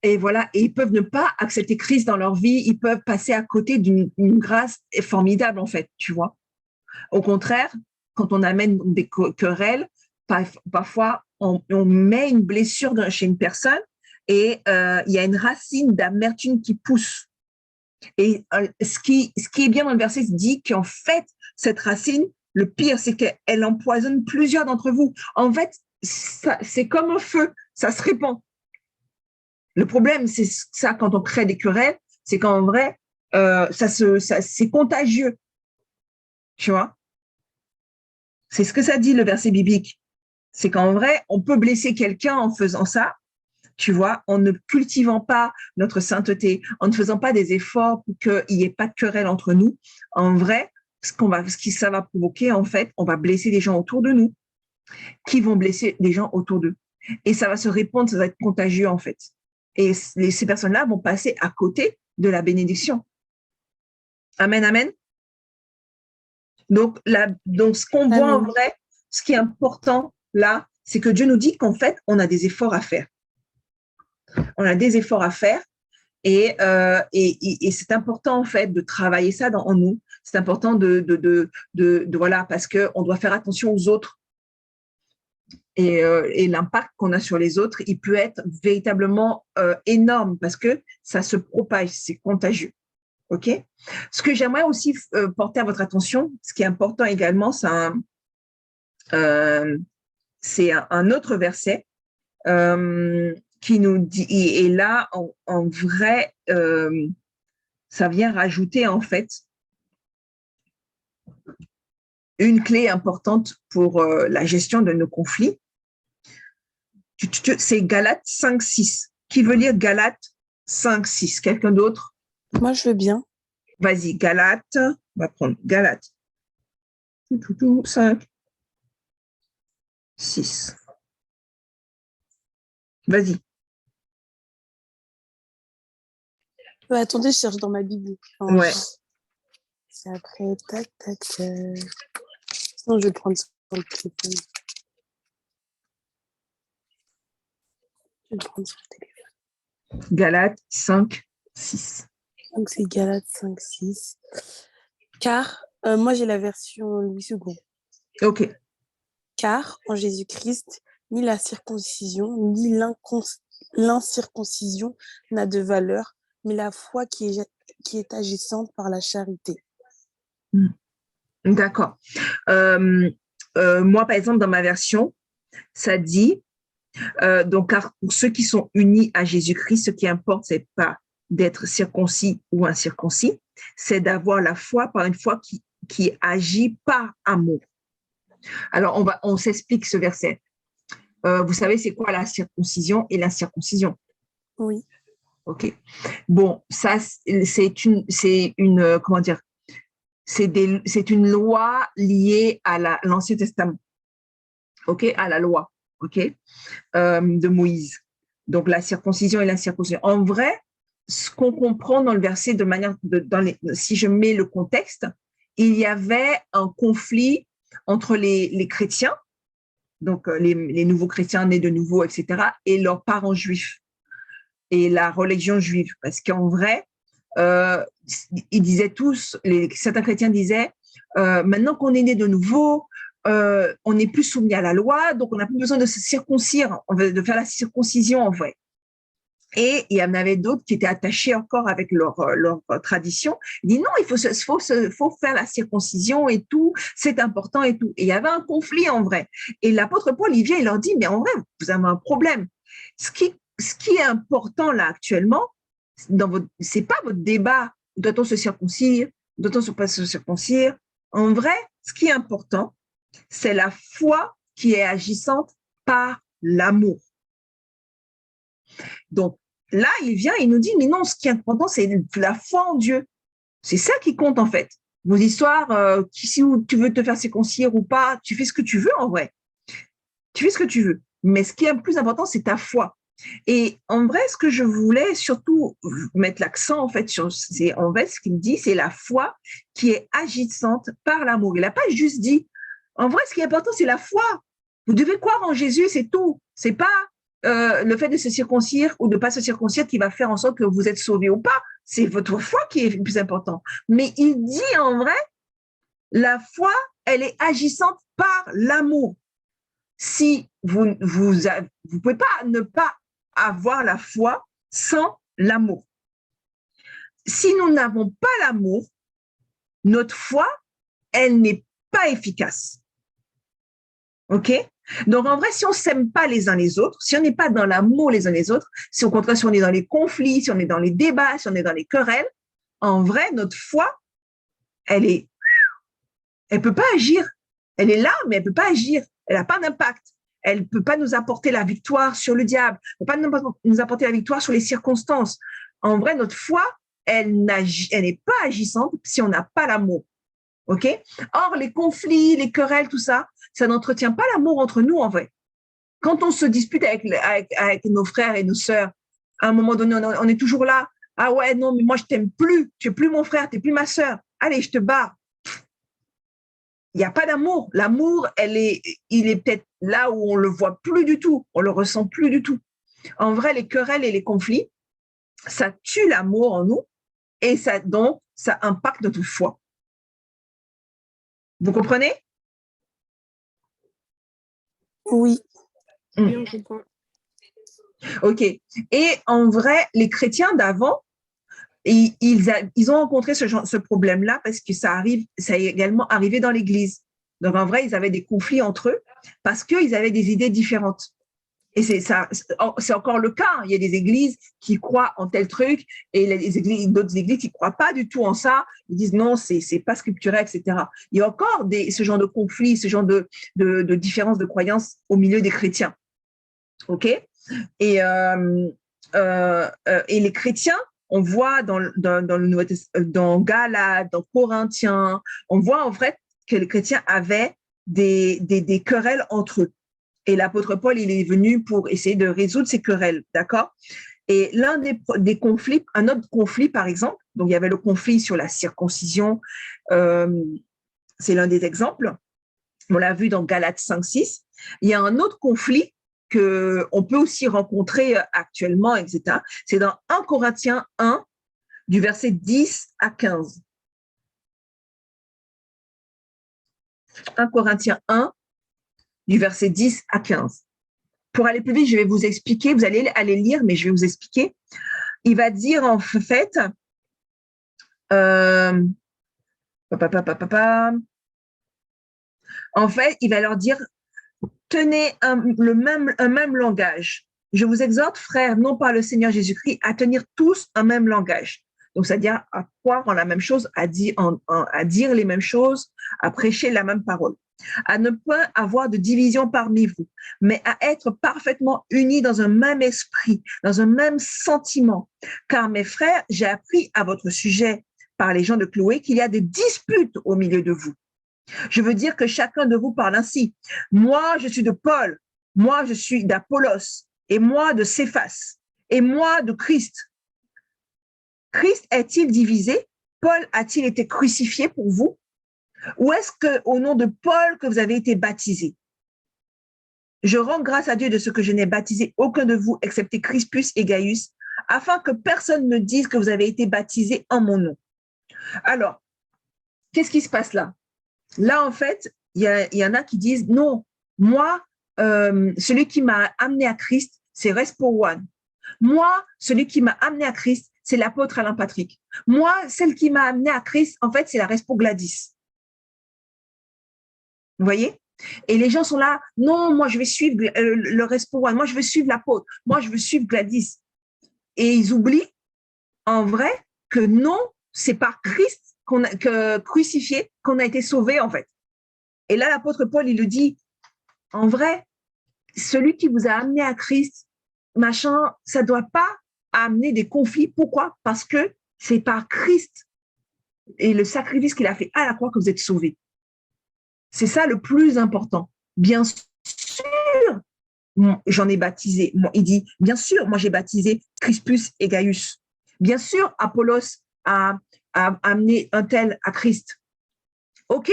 Et voilà, et ils peuvent ne pas accepter Christ dans leur vie, ils peuvent passer à côté d'une grâce formidable en fait, tu vois. Au contraire, quand on amène des querelles, parfois on met une blessure chez une personne et il y a une racine d'amertume qui pousse. Et ce qui est bien dans le verset dit qu'en fait, cette racine, le pire, c'est qu'elle empoisonne plusieurs d'entre vous. En fait, c'est comme un feu, ça se répand. Le problème, c'est ça, quand on crée des querelles, c'est qu'en vrai, c'est contagieux. Tu vois? C'est ce que ça dit, le verset biblique. C'est qu'en vrai, on peut blesser quelqu'un en faisant ça, tu vois, en ne cultivant pas notre sainteté, en ne faisant pas des efforts pour qu'il n'y ait pas de querelle entre nous. En vrai, ça va provoquer, en fait, on va blesser les gens autour de nous, qui vont blesser les gens autour d'eux. Et ça va se répandre, ça va être contagieux, en fait. Et ces personnes-là vont passer à côté de la bénédiction. Amen, amen. Donc, ce qu'on voit en vrai, ce qui est important là, c'est que Dieu nous dit qu'en fait, on a des efforts à faire. On a des efforts à faire et c'est important en fait de travailler ça en nous. C'est important de voilà, parce qu'on doit faire attention aux autres. Et l'impact qu'on a sur les autres, il peut être véritablement énorme parce que ça se propage, c'est contagieux. OK? Ce que j'aimerais aussi porter à votre attention, ce qui est important également, c'est un autre verset qui nous dit, et là, en vrai, ça vient rajouter en fait une clé importante pour la gestion de nos conflits. C'est Galates 5:6. Qui veut lire Galates 5:6? Quelqu'un d'autre? Moi, je veux bien. Vas-y, Galates. On va prendre Galates 5:6. Vas-y. Attendez, je cherche dans ma Bible. Enfin, Ouais. C'est après, tac, tac. Sinon, je vais prendre ça sur le téléphone. Je vais prendre sur le téléphone. Galates 5:6. Donc, c'est Galates 5:6. Car, moi, j'ai la version Louis II. OK. Car, en Jésus-Christ, ni la circoncision, ni l'incirconcision n'a de valeur, mais la foi qui est agissante par la charité. D'accord. Moi, par exemple, dans ma version, ça dit, donc, car pour ceux qui sont unis à Jésus-Christ, ce qui importe, c'est pas d'être circoncis ou incirconcis, c'est d'avoir la foi par une foi qui agit par amour. Alors, on s'explique ce verset. Vous savez, c'est quoi la circoncision et l'incirconcision? Oui. OK. Bon, ça, c'est une comment dire? C'est une loi liée à l'Ancien Testament. OK? À la loi. OK? De Moïse. Donc, la circoncision et l'incirconcision. En vrai, ce qu'on comprend dans le verset de manière, si je mets le contexte, il y avait un conflit entre les chrétiens, donc les nouveaux chrétiens nés de nouveau, etc., et leurs parents juifs et la religion juive. Parce qu'en vrai, ils disaient tous, certains chrétiens disaient, maintenant qu'on est né de nouveau, on n'est plus soumis à la loi, donc on n'a plus besoin de se circoncire, de faire la circoncision en vrai. Et il y en avait d'autres qui étaient attachés encore avec leur tradition. Ils disent non, faut faire la circoncision et tout, c'est important et tout. Et il y avait un conflit en vrai. Et l'apôtre Paul, il vient, il leur dit, mais en vrai, vous avez un problème. Ce qui est important là actuellement, c'est pas votre débat, doit-on se circoncire, doit-on pas se circoncire. En vrai, ce qui est important, c'est la foi qui est agissante par l'amour. Donc là, il vient, il nous dit, mais non, ce qui est important, c'est la foi en Dieu. C'est ça qui compte en fait. Vos histoires, si tu veux te faire circoncire ou pas, tu fais ce que tu veux en vrai. Tu fais ce que tu veux. Mais ce qui est le plus important, c'est ta foi. Et en vrai, ce que je voulais surtout mettre l'accent en fait sur, c'est en vrai ce qu'il dit, c'est la foi qui est agissante par l'amour. Il n'a pas juste dit. En vrai, ce qui est important, c'est la foi. Vous devez croire en Jésus, c'est tout. C'est pas le fait de se circoncire ou de pas se circoncire qui va faire en sorte que vous êtes sauvé ou pas. C'est votre foi qui est le plus important. Mais il dit en vrai, la foi, elle est agissante par l'amour. Si vous pouvez pas ne pas avoir la foi sans l'amour. Si nous n'avons pas l'amour, notre foi, elle n'est pas efficace. OK? Donc, en vrai, si on ne s'aime pas les uns les autres, si on n'est pas dans l'amour les uns les autres, si au contraire, si on est dans les conflits, si on est dans les débats, si on est dans les querelles, en vrai, notre foi, elle peut pas agir. Elle est là, mais elle peut pas agir. Elle n'a pas d'impact. Elle ne peut pas nous apporter la victoire sur le diable. Elle ne peut pas nous apporter la victoire sur les circonstances. En vrai, notre foi, elle n'est pas agissante si on n'a pas l'amour. OK? Or, les conflits, les querelles, tout ça, ça n'entretient pas l'amour entre nous, en vrai. Quand on se dispute avec nos frères et nos sœurs, à un moment donné, on est toujours là. Ah ouais, non, mais moi, je t'aime plus. Tu n'es plus mon frère, tu n'es plus ma sœur. Allez, je te barre. Il n'y a pas d'amour. L'amour, il est peut-être là où on le voit plus du tout. On le ressent plus du tout. En vrai, les querelles et les conflits, ça tue l'amour en nous et donc, ça impacte notre foi. Vous comprenez? Oui. Oui, on comprend. OK. Et en vrai, les chrétiens d'avant, ils ont rencontré ce problème-là parce que ça est également arrivé dans l'Église. Donc, en vrai, ils avaient des conflits entre eux parce qu'ils avaient des idées différentes. Et c'est encore le cas. Il y a des églises qui croient en tel truc et d'autres églises qui ne croient pas du tout en ça. Ils disent non, c'est pas scripturel, etc. Il y a encore ce genre de conflit, ce genre de différence de croyance au milieu des chrétiens. OK? Et les chrétiens, on voit dans Galates, dans Corinthiens, on voit en fait que les chrétiens avaient des querelles entre eux. Et l'apôtre Paul, il est venu pour essayer de résoudre ces querelles, d'accord? Et l'un des conflits, un autre conflit, par exemple, donc il y avait le conflit sur la circoncision, c'est l'un des exemples. On l'a vu dans Galates 5-6. Il y a un autre conflit qu'on peut aussi rencontrer actuellement, etc. C'est dans 1 Corinthiens 1, du verset 10 à 15. 1 Corinthiens 1, du verset 10 à 15. Pour aller plus vite, je vais vous expliquer. Vous allez aller lire, mais je vais vous expliquer. Il va dire en fait, en fait, il va leur dire, tenez un même langage. Je vous exhorte, frères, non par le Seigneur Jésus-Christ, à tenir tous un même langage. Donc, c'est-à-dire à croire en la même chose, à dire les mêmes choses, à prêcher la même parole. À ne pas avoir de division parmi vous, mais à être parfaitement unis dans un même esprit, dans un même sentiment. Car mes frères, j'ai appris à votre sujet par les gens de Chloé qu'il y a des disputes au milieu de vous. Je veux dire que chacun de vous parle ainsi. Moi, je suis de Paul, moi, je suis d'Apollos, et moi de Céphas, et moi de Christ. Christ est-il divisé? Paul a-t-il été crucifié pour vous? Ou est-ce qu'au nom de Paul que vous avez été baptisé? Je rends grâce à Dieu de ce que je n'ai baptisé aucun de vous, excepté Crispus et Gaius, afin que personne ne dise que vous avez été baptisés en mon nom. Alors, qu'est-ce qui se passe là? Là, en fait, il y en a qui disent, non, moi, celui qui m'a amené à Christ, c'est Respo One. Moi, celui qui m'a amené à Christ, c'est l'apôtre Alain Patrick. Moi, celle qui m'a amené à Christ, en fait, c'est la Respo Gladys. Vous voyez? Et les gens sont là, non, moi je vais suivre le Respo One, moi je veux suivre l'apôtre, moi je veux suivre Gladys. Et ils oublient, en vrai, que non, c'est par Christ crucifié qu'on a été sauvé, en fait. Et là, l'apôtre Paul, il le dit, en vrai, celui qui vous a amené à Christ, machin, ça ne doit pas amener des conflits. Pourquoi? Parce que c'est par Christ et le sacrifice qu'il a fait à la croix que vous êtes sauvés. C'est ça le plus important. Bien sûr, j'en ai baptisé. Il dit, bien sûr, moi j'ai baptisé Crispus et Gaius. Bien sûr, Apollos a amené un tel à Christ. OK,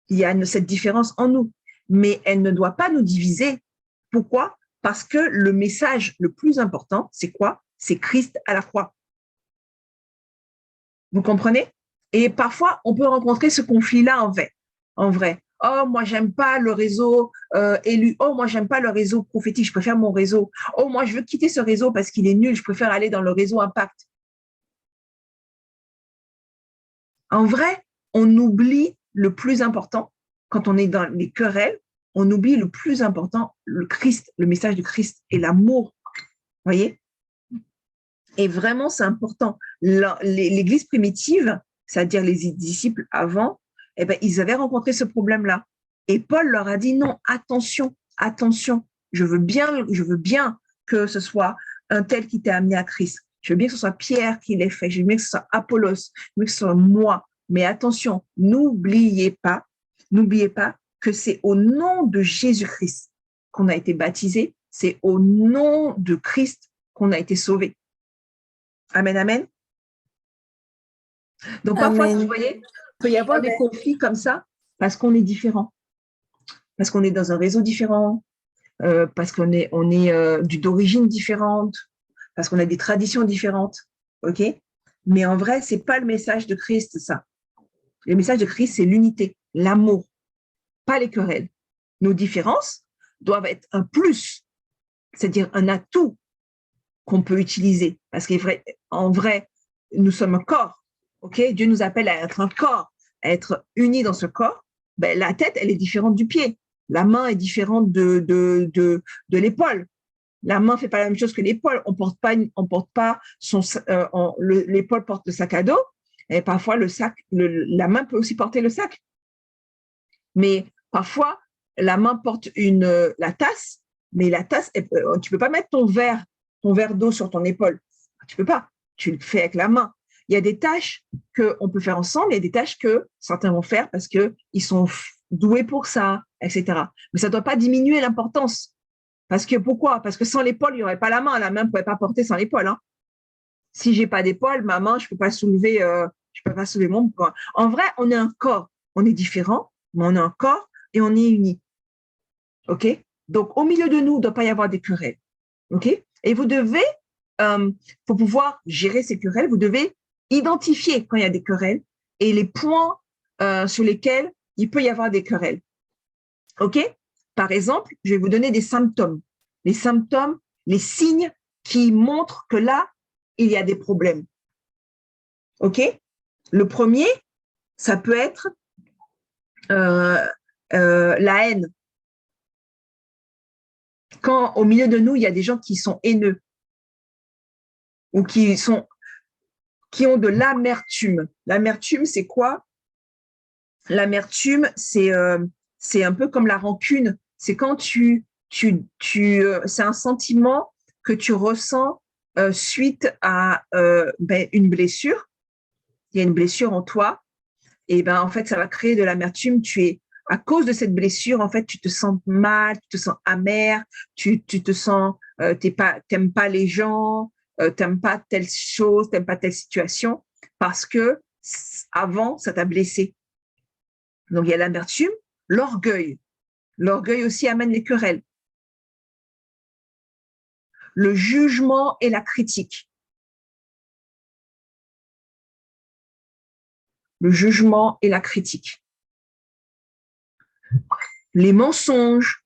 il y a cette différence en nous, mais elle ne doit pas nous diviser. Pourquoi? Parce que le message le plus important, c'est quoi? C'est Christ à la croix. Vous comprenez? Et parfois, on peut rencontrer ce conflit-là en vrai. Oh, moi, j'aime pas le réseau élu. Oh, moi, j'aime pas le réseau prophétique. Je préfère mon réseau. Oh, moi, je veux quitter ce réseau parce qu'il est nul. Je préfère aller dans le réseau Impact. En vrai, on oublie le plus important quand on est dans les querelles. On oublie le plus important, le Christ, le message du Christ et l'amour. Vous voyez? Et vraiment, c'est important. L'Église primitive, c'est-à-dire les disciples avant, eh ben, ils avaient rencontré ce problème-là. Et Paul leur a dit non, attention, attention, je veux bien que ce soit un tel qui t'ait amené à Christ. Je veux bien que ce soit Pierre qui l'ait fait, je veux bien que ce soit Apollos, je veux que ce soit moi. Mais attention, n'oubliez pas que c'est au nom de Jésus-Christ qu'on a été baptisé, c'est au nom de Christ qu'on a été sauvé. Amen, amen. Donc parfois, vous voyez, il peut y avoir des conflits comme ça parce qu'on est différent, parce qu'on est dans un réseau différent, parce qu'on est d'origine différente, parce qu'on a des traditions différentes, ok? Mais en vrai, c'est pas le message de Christ, ça. Le message de Christ, c'est l'unité, l'amour, pas les querelles. Nos différences doivent être un plus, c'est-à-dire un atout qu'on peut utiliser, parce qu'en vrai, nous sommes un corps. Ok, Dieu nous appelle à être un corps, à être unis dans ce corps. Ben, la tête, elle est différente du pied. La main est différente de l'épaule. La main fait pas la même chose que l'épaule. On porte pas l'épaule porte le sac à dos et parfois la main peut aussi porter le sac. Mais parfois, la main porte la tasse, mais la tasse, tu peux pas mettre ton verre d'eau sur ton épaule. Tu peux pas. Tu le fais avec la main. Il y a des tâches qu'on peut faire ensemble, il y a des tâches que certains vont faire parce qu'ils sont doués pour ça, etc. Mais ça ne doit pas diminuer l'importance. Pourquoi? Parce que sans l'épaule, il n'y aurait pas la main. La main ne pourrait pas porter sans l'épaule. Hein. Si je n'ai pas d'épaule, ma main, je ne peux pas soulever mon poids. En vrai, on est un corps. On est différent, mais on est un corps et on est unis. OK? Donc, au milieu de nous, il ne doit pas y avoir des querelles. OK? Et vous devez, pour pouvoir gérer ces querelles, vous devez identifier quand il y a des querelles et les points sur lesquels il peut y avoir des querelles. OK? Par exemple, je vais vous donner des symptômes. Les symptômes, les signes qui montrent que là, il y a des problèmes. OK? Le premier, ça peut être la haine. Quand au milieu de nous, il y a des gens qui sont haineux ou qui ont de l'amertume. L'amertume, c'est quoi? L'amertume, c'est un peu comme la rancune. C'est quand c'est un sentiment que tu ressens suite à une blessure. Il y a une blessure en toi, et en fait, ça va créer de l'amertume. À cause de cette blessure, en fait, tu te sens mal, tu te sens amer, tu te sens, t'aimes pas les gens, t'aimes pas telle chose, t'aimes pas telle situation, parce que avant, ça t'a blessé. Donc, il y a l'amertume, l'orgueil. L'orgueil aussi amène les querelles. Le jugement et la critique. Le jugement et la critique. Les mensonges,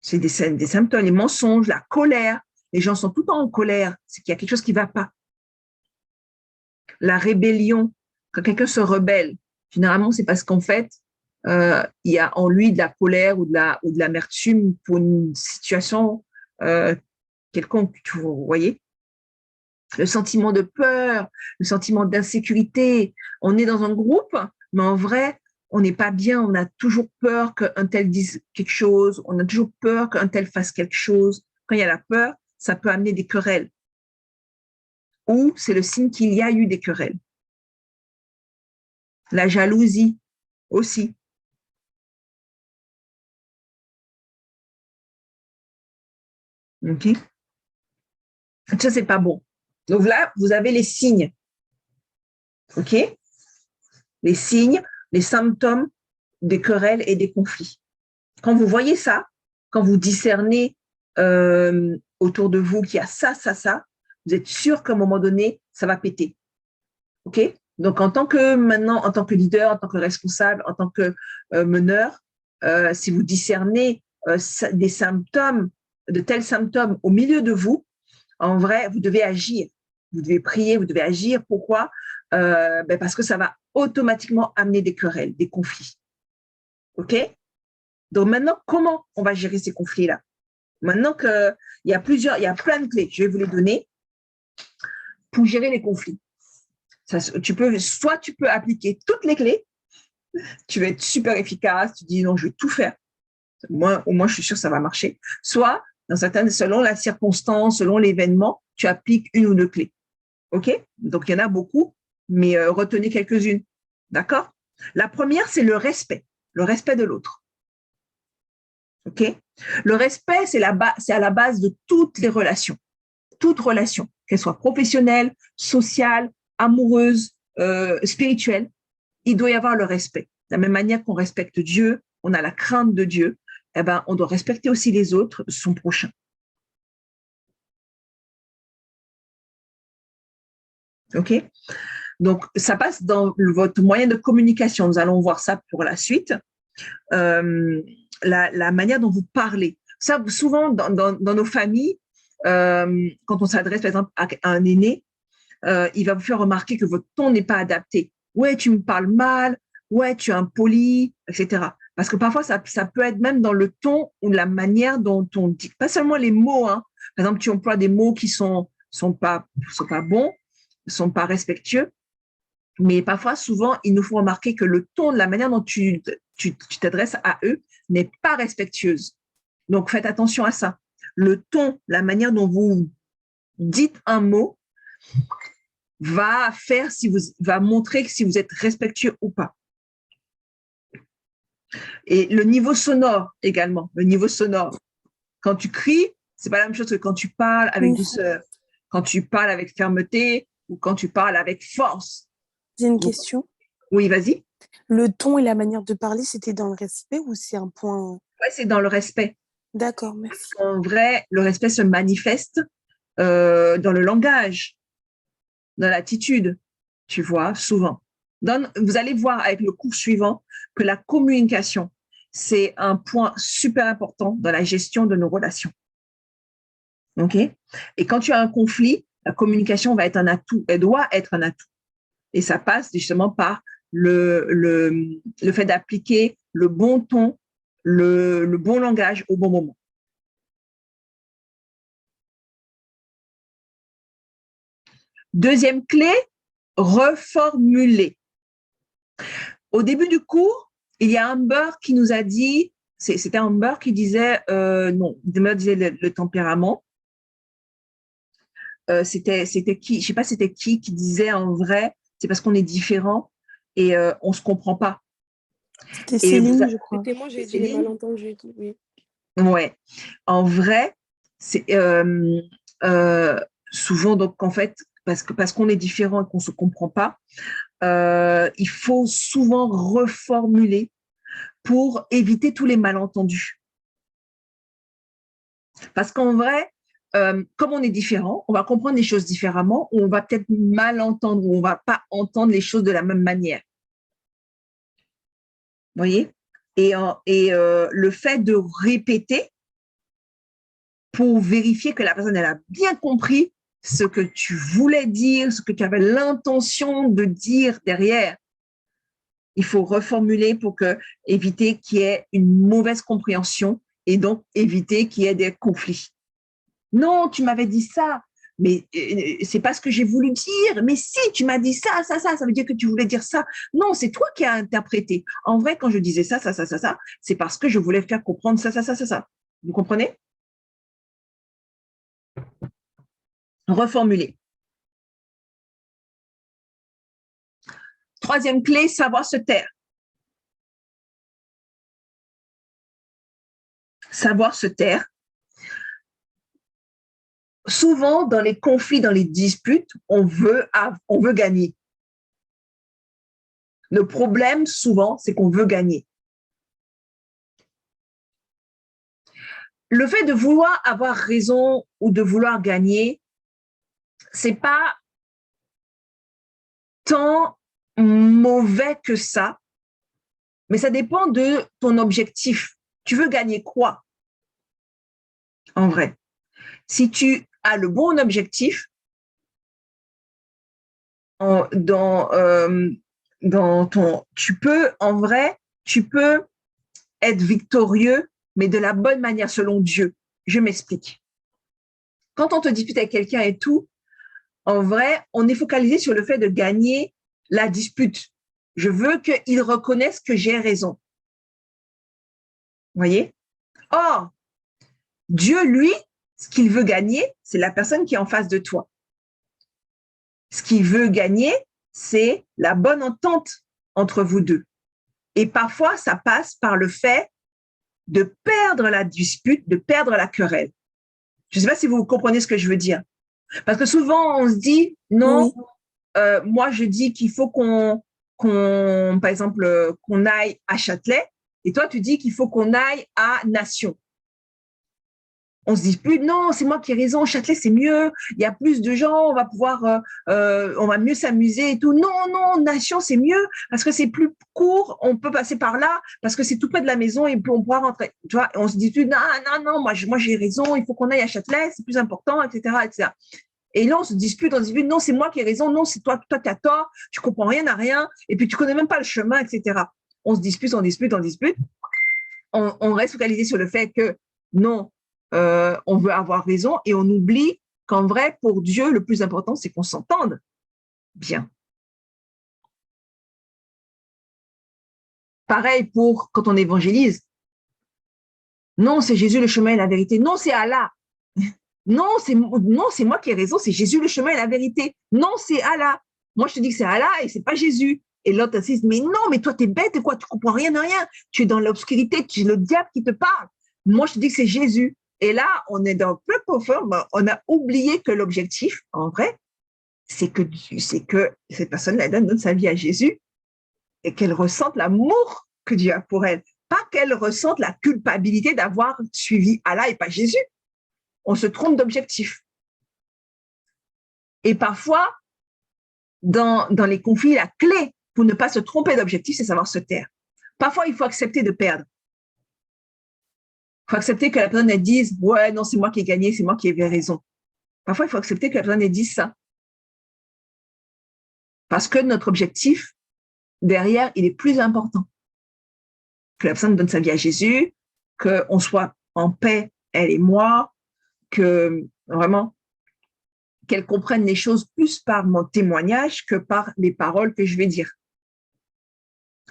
c'est des symptômes, les mensonges, la colère. Les gens sont tout le temps en colère, c'est qu'il y a quelque chose qui ne va pas. La rébellion, quand quelqu'un se rebelle, généralement, c'est parce qu'en fait, il y a en lui de la colère ou de l'amertume pour une situation quelconque, vous voyez. Le sentiment de peur, le sentiment d'insécurité. On est dans un groupe, mais en vrai, on n'est pas bien. On a toujours peur qu'un tel dise quelque chose. On a toujours peur qu'un tel fasse quelque chose. Quand il y a la peur, ça peut amener des querelles. Ou c'est le signe qu'il y a eu des querelles. La jalousie aussi. OK? Ça, c'est pas bon. Donc là, vous avez les signes. OK? Les signes, les symptômes des querelles et des conflits. Quand vous voyez ça, quand vous discernez autour de vous qu'il y a ça, vous êtes sûr qu'à un moment donné, ça va péter. OK? Donc, en tant que leader, en tant que responsable, en tant que meneur, si vous discernez de tels symptômes au milieu de vous, en vrai, vous devez agir. Vous devez prier, vous devez agir. Pourquoi? Parce que ça va automatiquement amener des querelles, des conflits. OK? Donc maintenant, comment on va gérer ces conflits-là? Maintenant qu'il y a plein de clés, je vais vous les donner pour gérer les conflits. Tu peux appliquer toutes les clés, tu vas être super efficace, tu dis non, je vais tout faire. Moi, au moins, je suis sûre que ça va marcher. Soit, selon la circonstance, selon l'événement, tu appliques une ou deux clés. OK? Donc, il y en a beaucoup, mais retenez quelques-unes. D'accord? La première, c'est le respect de l'autre. OK? Le respect, c'est à la base de toutes les relations. Toute relation, qu'elle soit professionnelle, sociale, amoureuse, spirituelle, il doit y avoir le respect. De la même manière qu'on respecte Dieu, on a la crainte de Dieu, on doit respecter aussi les autres, son prochain. OK? Donc, ça passe dans votre moyen de communication. Nous allons voir ça pour la suite. La manière dont vous parlez. Ça, souvent, dans nos familles, quand on s'adresse, par exemple, à un aîné, il va vous faire remarquer que votre ton n'est pas adapté. Ouais, tu me parles mal. Ouais, tu es impoli, etc. Parce que parfois, ça peut être même dans le ton ou la manière dont on dit, pas seulement les mots, hein. Par exemple, tu emploies des mots qui sont pas bons, sont pas respectueux, mais parfois, souvent, il nous faut remarquer que le ton, la manière dont tu t'adresses à eux n'est pas respectueuse. Donc, faites attention à ça. Le ton, la manière dont vous dites un mot va montrer si vous êtes respectueux ou pas. Et le niveau sonore également, le niveau sonore. Quand tu cries, c'est pas la même chose que quand tu parles avec douceur, quand tu parles avec fermeté ou quand tu parles avec force. J'ai une question. Oui, vas-y. Le ton et la manière de parler, c'était dans le respect ou c'est un point? Oui, c'est dans le respect. D'accord, merci. En vrai, le respect se manifeste dans le langage, dans l'attitude, tu vois, souvent. Vous allez voir avec le cours suivant que la communication, c'est un point super important dans la gestion de nos relations. OK? Et quand tu as un conflit, la communication va être un atout, elle doit être un atout. Et ça passe justement par le fait d'appliquer le bon ton, le bon langage au bon moment. Deuxième clé, reformuler. Au début du cours, il y a Amber qui nous a dit, c'était Amber qui disait, non, Amber disait le tempérament. C'était qui, je sais pas c'était qui disait en vrai, c'est parce qu'on est différent et on se comprend pas. C'était Céline, je crois. C'était moi, j'ai dit les malentendus, oui. Ouais, en vrai, c'est souvent donc en fait parce qu'on est différent et qu'on se comprend pas, il faut souvent reformuler pour éviter tous les malentendus. Parce qu'en vrai, comme on est différent, on va comprendre les choses différemment, ou on va peut-être mal entendre, ou on va pas entendre les choses de la même manière. Vous voyez? Et le fait de répéter pour vérifier que la personne elle a bien compris ce que tu voulais dire, ce que tu avais l'intention de dire derrière. Il faut reformuler pour éviter qu'il y ait une mauvaise compréhension et donc éviter qu'il y ait des conflits. Non, tu m'avais dit ça, mais c'est pas ce que j'ai voulu dire. Mais si, tu m'as dit ça veut dire que tu voulais dire ça. Non, c'est toi qui as interprété. En vrai, quand je disais ça, c'est parce que je voulais faire comprendre ça. Vous comprenez? Reformuler. Troisième clé, savoir se taire. Savoir se taire. Souvent, dans les conflits, dans les disputes, on veut gagner. Le problème, souvent, c'est qu'on veut gagner. Le fait de vouloir avoir raison ou de vouloir gagner, c'est pas tant mauvais que ça, mais ça dépend de ton objectif. Tu veux gagner quoi, en vrai? Si tu as le bon objectif, tu peux être victorieux, mais de la bonne manière selon Dieu. Je m'explique. Quand on te dispute avec quelqu'un et tout, en vrai, on est focalisé sur le fait de gagner la dispute. Je veux qu'il reconnaisse que j'ai raison. Vous voyez? Or, Dieu, lui, ce qu'il veut gagner, c'est la personne qui est en face de toi. Ce qu'il veut gagner, c'est la bonne entente entre vous deux. Et parfois, ça passe par le fait de perdre la dispute, de perdre la querelle. Je ne sais pas si vous comprenez ce que je veux dire. Parce que souvent, on se dit, non, oui. Moi, je dis qu'il faut par exemple, qu'on aille à Châtelet, et toi, tu dis qu'il faut qu'on aille à Nation. On se dispute, non, c'est moi qui ai raison, Châtelet, c'est mieux, il y a plus de gens, on va mieux s'amuser et tout. Non, Nation, c'est mieux, parce que c'est plus court, on peut passer par là, parce que c'est tout près de la maison et on pourra rentrer. Tu vois, on se dispute, non, moi j'ai raison, il faut qu'on aille à Châtelet, c'est plus important, etc. Et là, on se dispute, non, c'est moi qui ai raison, non, c'est toi qui as tort, tu comprends rien à rien, et puis tu connais même pas le chemin, etc. On se dispute. on reste focalisé sur le fait que non, on veut avoir raison et on oublie qu'en vrai, pour Dieu, le plus important, c'est qu'on s'entende bien. Pareil pour quand on évangélise. Non, c'est Jésus le chemin et la vérité. Non, c'est Allah. Non, c'est moi qui ai raison, c'est Jésus le chemin et la vérité. Non, c'est Allah. Moi, je te dis que c'est Allah et c'est pas Jésus. Et l'autre insiste, mais non, mais toi, t'es bête, quoi, tu comprends rien de rien. Tu es dans l'obscurité, c'est le diable qui te parle. Moi, je te dis que c'est Jésus. Et là, on est dans plein confort, on a oublié que l'objectif, en vrai, c'est que cette personne, elle donne sa vie à Jésus et qu'elle ressente l'amour que Dieu a pour elle. Pas qu'elle ressente la culpabilité d'avoir suivi Allah et pas Jésus. On se trompe d'objectif. Et parfois, dans les conflits, la clé pour ne pas se tromper d'objectif, c'est savoir se taire. Parfois, il faut accepter de perdre. Il faut accepter que la personne elle dise « Ouais, non, c'est moi qui ai gagné, c'est moi qui ai raison ». Parfois, il faut accepter que la personne elle dise ça. Parce que notre objectif, derrière, il est plus important. Que la personne donne sa vie à Jésus, qu'on soit en paix, elle et moi, que vraiment, qu'elle comprenne les choses plus par mon témoignage que par les paroles que je vais dire.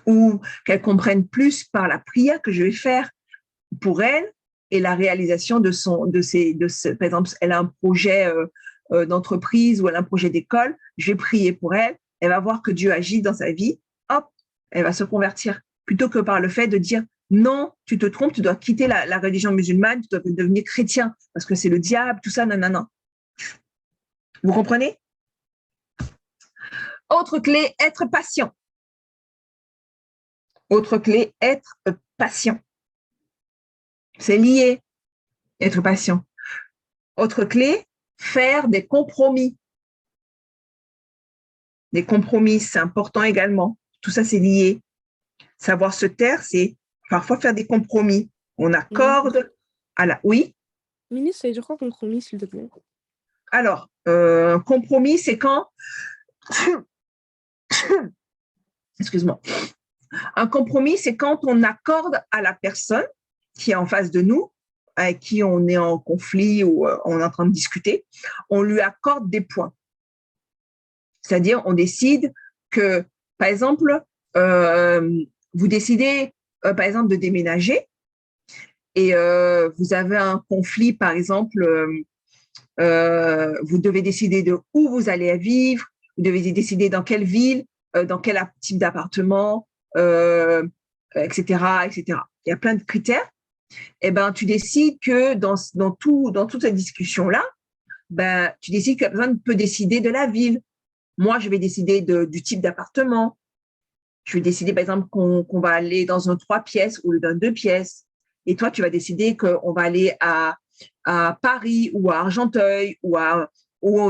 Ou qu'elle comprenne plus par la prière que je vais faire pour elle et la réalisation par exemple, elle a un projet d'entreprise ou elle a un projet d'école, je vais prier pour elle, elle va voir que Dieu agit dans sa vie, hop, elle va se convertir. Plutôt que par le fait de dire non, tu te trompes, tu dois quitter la religion musulmane, tu dois devenir chrétien parce que c'est le diable, tout ça, non. Vous comprenez? Autre clé, être patient. Autre clé, être patient. C'est lié, être patient. Autre clé, faire des compromis. Des compromis, c'est important également. Tout ça, c'est lié. Savoir se taire, c'est parfois faire des compromis. On accorde à la... Oui? Ministre, ça veut dire quoi compromis, s'il te plaît? Alors, compromis, c'est quand... Excuse-moi. Un compromis, c'est quand on accorde à la personne qui est en face de nous, avec qui on est en conflit ou on est en train de discuter, on lui accorde des points. C'est-à-dire, on décide que, par exemple, vous décidez, par exemple, de déménager et vous avez un conflit, par exemple, vous devez décider de où vous allez vivre, vous devez décider dans quelle ville, dans quel type d'appartement, etc., etc. Il y a plein de critères. Eh ben, tu décides que dans toute cette discussion-là, ben, tu décides que la personne peut décider de la ville. Moi, je vais décider du type d'appartement. Je vais décider, par exemple, qu'on va aller dans un 3 pièces ou dans 2 pièces. Et toi, tu vas décider qu'on va aller à Paris ou à Argenteuil ou au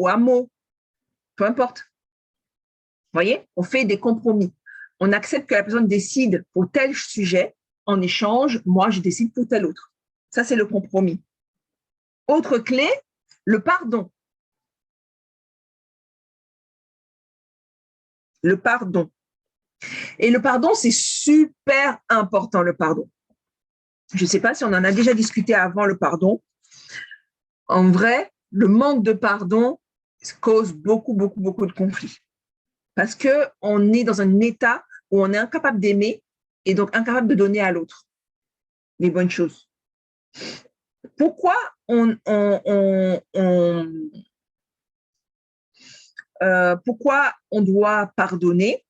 hameau. Peu importe. Vous voyez, on fait des compromis. On accepte que la personne décide pour tel sujet. En échange, moi, je décide pour tel autre. Ça, c'est le compromis. Autre clé, le pardon. Le pardon. Et le pardon, c'est super important, le pardon. Je ne sais pas si on en a déjà discuté avant le pardon. En vrai, le manque de pardon cause beaucoup de conflits. Parce qu'on est dans un état où on est incapable d'aimer et donc incapable de donner à l'autre les bonnes choses. Pourquoi pourquoi on doit pardonner?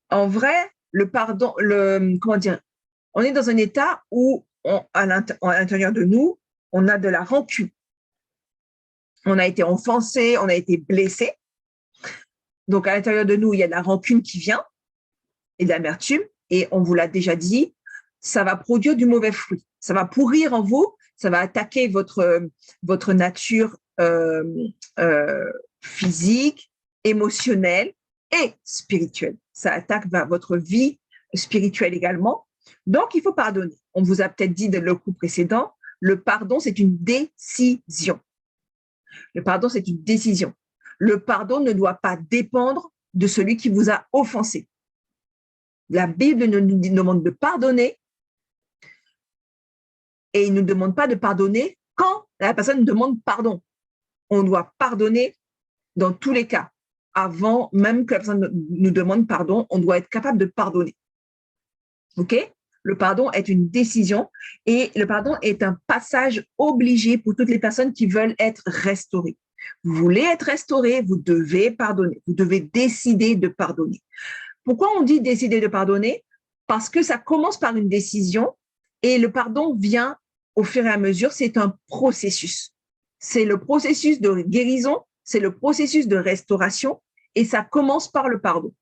En vrai, le pardon, comment dire, on est dans un état où à l'intérieur de nous, on a de la rancune. On a été offensé, on a été blessé. Donc, à l'intérieur de nous, il y a de la rancune qui vient et de l'amertume. Et on vous l'a déjà dit, ça va produire du mauvais fruit. Ça va pourrir en vous, ça va attaquer votre nature physique, émotionnelle et spirituelle. Ça attaque votre vie spirituelle également. Donc, il faut pardonner. On vous a peut-être dit dans le coup précédent, le pardon, c'est une décision. Le pardon, c'est une décision. Le pardon ne doit pas dépendre de celui qui vous a offensé. La Bible nous demande de pardonner et il ne nous demande pas de pardonner quand la personne demande pardon. On doit pardonner dans tous les cas. Avant même que la personne nous demande pardon, on doit être capable de pardonner. OK? Le pardon est une décision et le pardon est un passage obligé pour toutes les personnes qui veulent être restaurées. Vous voulez être restauré, vous devez pardonner. Vous devez décider de pardonner. Pourquoi on dit décider de pardonner? Parce que ça commence par une décision et le pardon vient au fur et à mesure. C'est un processus. C'est le processus de guérison, c'est le processus de restauration et ça commence par le pardon.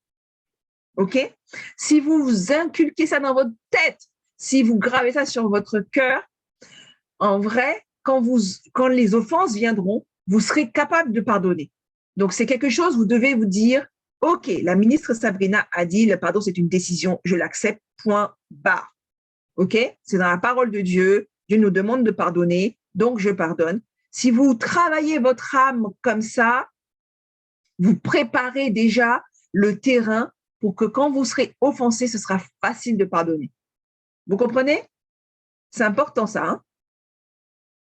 OK? Si vous inculquez ça dans votre tête, si vous gravez ça sur votre cœur, en vrai, quand les offenses viendront, vous serez capable de pardonner. Donc, c'est quelque chose, vous devez vous dire, OK, la ministre Sabrina a dit, le pardon, c'est une décision, je l'accepte, point barre. OK? C'est dans la parole de Dieu, Dieu nous demande de pardonner, donc je pardonne. Si vous travaillez votre âme comme ça, vous préparez déjà le terrain pour que quand vous serez offensé, ce sera facile de pardonner. Vous comprenez? C'est important ça, hein?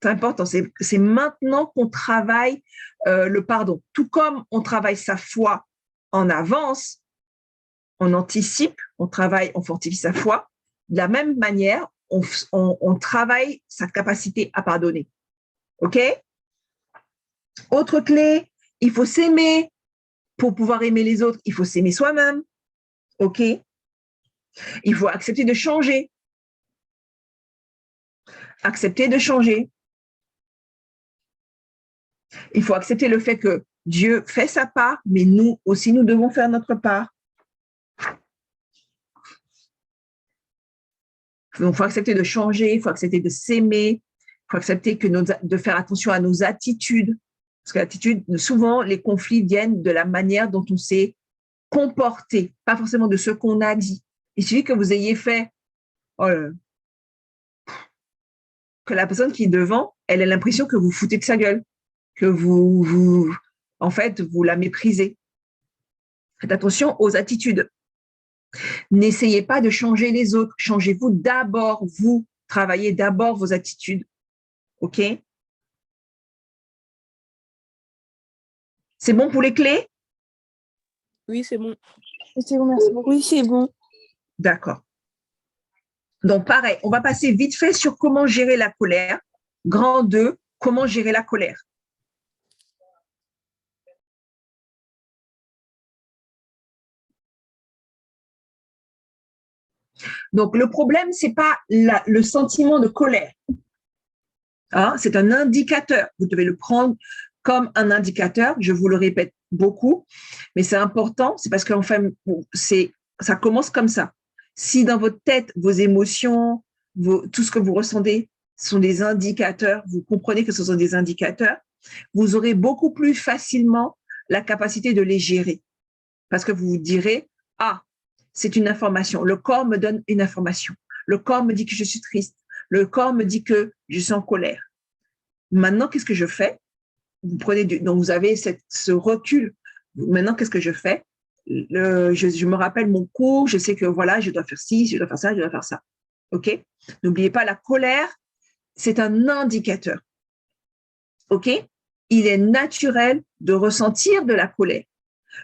C'est important. C'est maintenant qu'on travaille le pardon. Tout comme on travaille sa foi en avance, on anticipe, on travaille, on fortifie sa foi. De la même manière, on travaille sa capacité à pardonner. OK? Autre clé, il faut s'aimer. Pour pouvoir aimer les autres, il faut s'aimer soi-même. OK? Il faut accepter de changer. Accepter de changer. Il faut accepter le fait que Dieu fait sa part, mais nous aussi, nous devons faire notre part. Donc, il faut accepter de changer, il faut accepter de s'aimer, il faut accepter de faire attention à nos attitudes. Parce que l'attitude, souvent, les conflits viennent de la manière dont on s'est comporté, pas forcément de ce qu'on a dit. Il suffit que vous ayez fait, que la personne qui est devant, elle a l'impression que vous foutez de sa gueule, que en fait, vous la méprisez. Faites attention aux attitudes. N'essayez pas de changer les autres. Changez-vous d'abord, vous. Travaillez d'abord vos attitudes. OK? C'est bon pour les clés? Oui, c'est bon. C'est bon, merci beaucoup. Oui, c'est bon. D'accord. Donc, pareil, on va passer vite fait sur comment gérer la colère. Grand 2, comment gérer la colère. Donc, le problème, ce n'est pas le sentiment de colère. Hein, c'est un indicateur. Vous devez le prendre comme un indicateur. Je vous le répète beaucoup, mais c'est important. C'est parce qu'enfin, ça commence comme ça. Si dans votre tête, vos émotions, tout ce que vous ressentez sont des indicateurs, vous comprenez que ce sont des indicateurs, vous aurez beaucoup plus facilement la capacité de les gérer. Parce que vous vous direz, ah, c'est une information. Le corps me donne une information. Le corps me dit que je suis triste. Le corps me dit que je suis en colère. Maintenant, qu'est-ce que je fais? Donc, vous avez ce recul. Maintenant, qu'est-ce que je fais? Je me rappelle mon cours, je sais que voilà, je dois faire ci, je dois faire ça, je dois faire ça. OK? N'oubliez pas, la colère, c'est un indicateur. OK? Il est naturel de ressentir de la colère.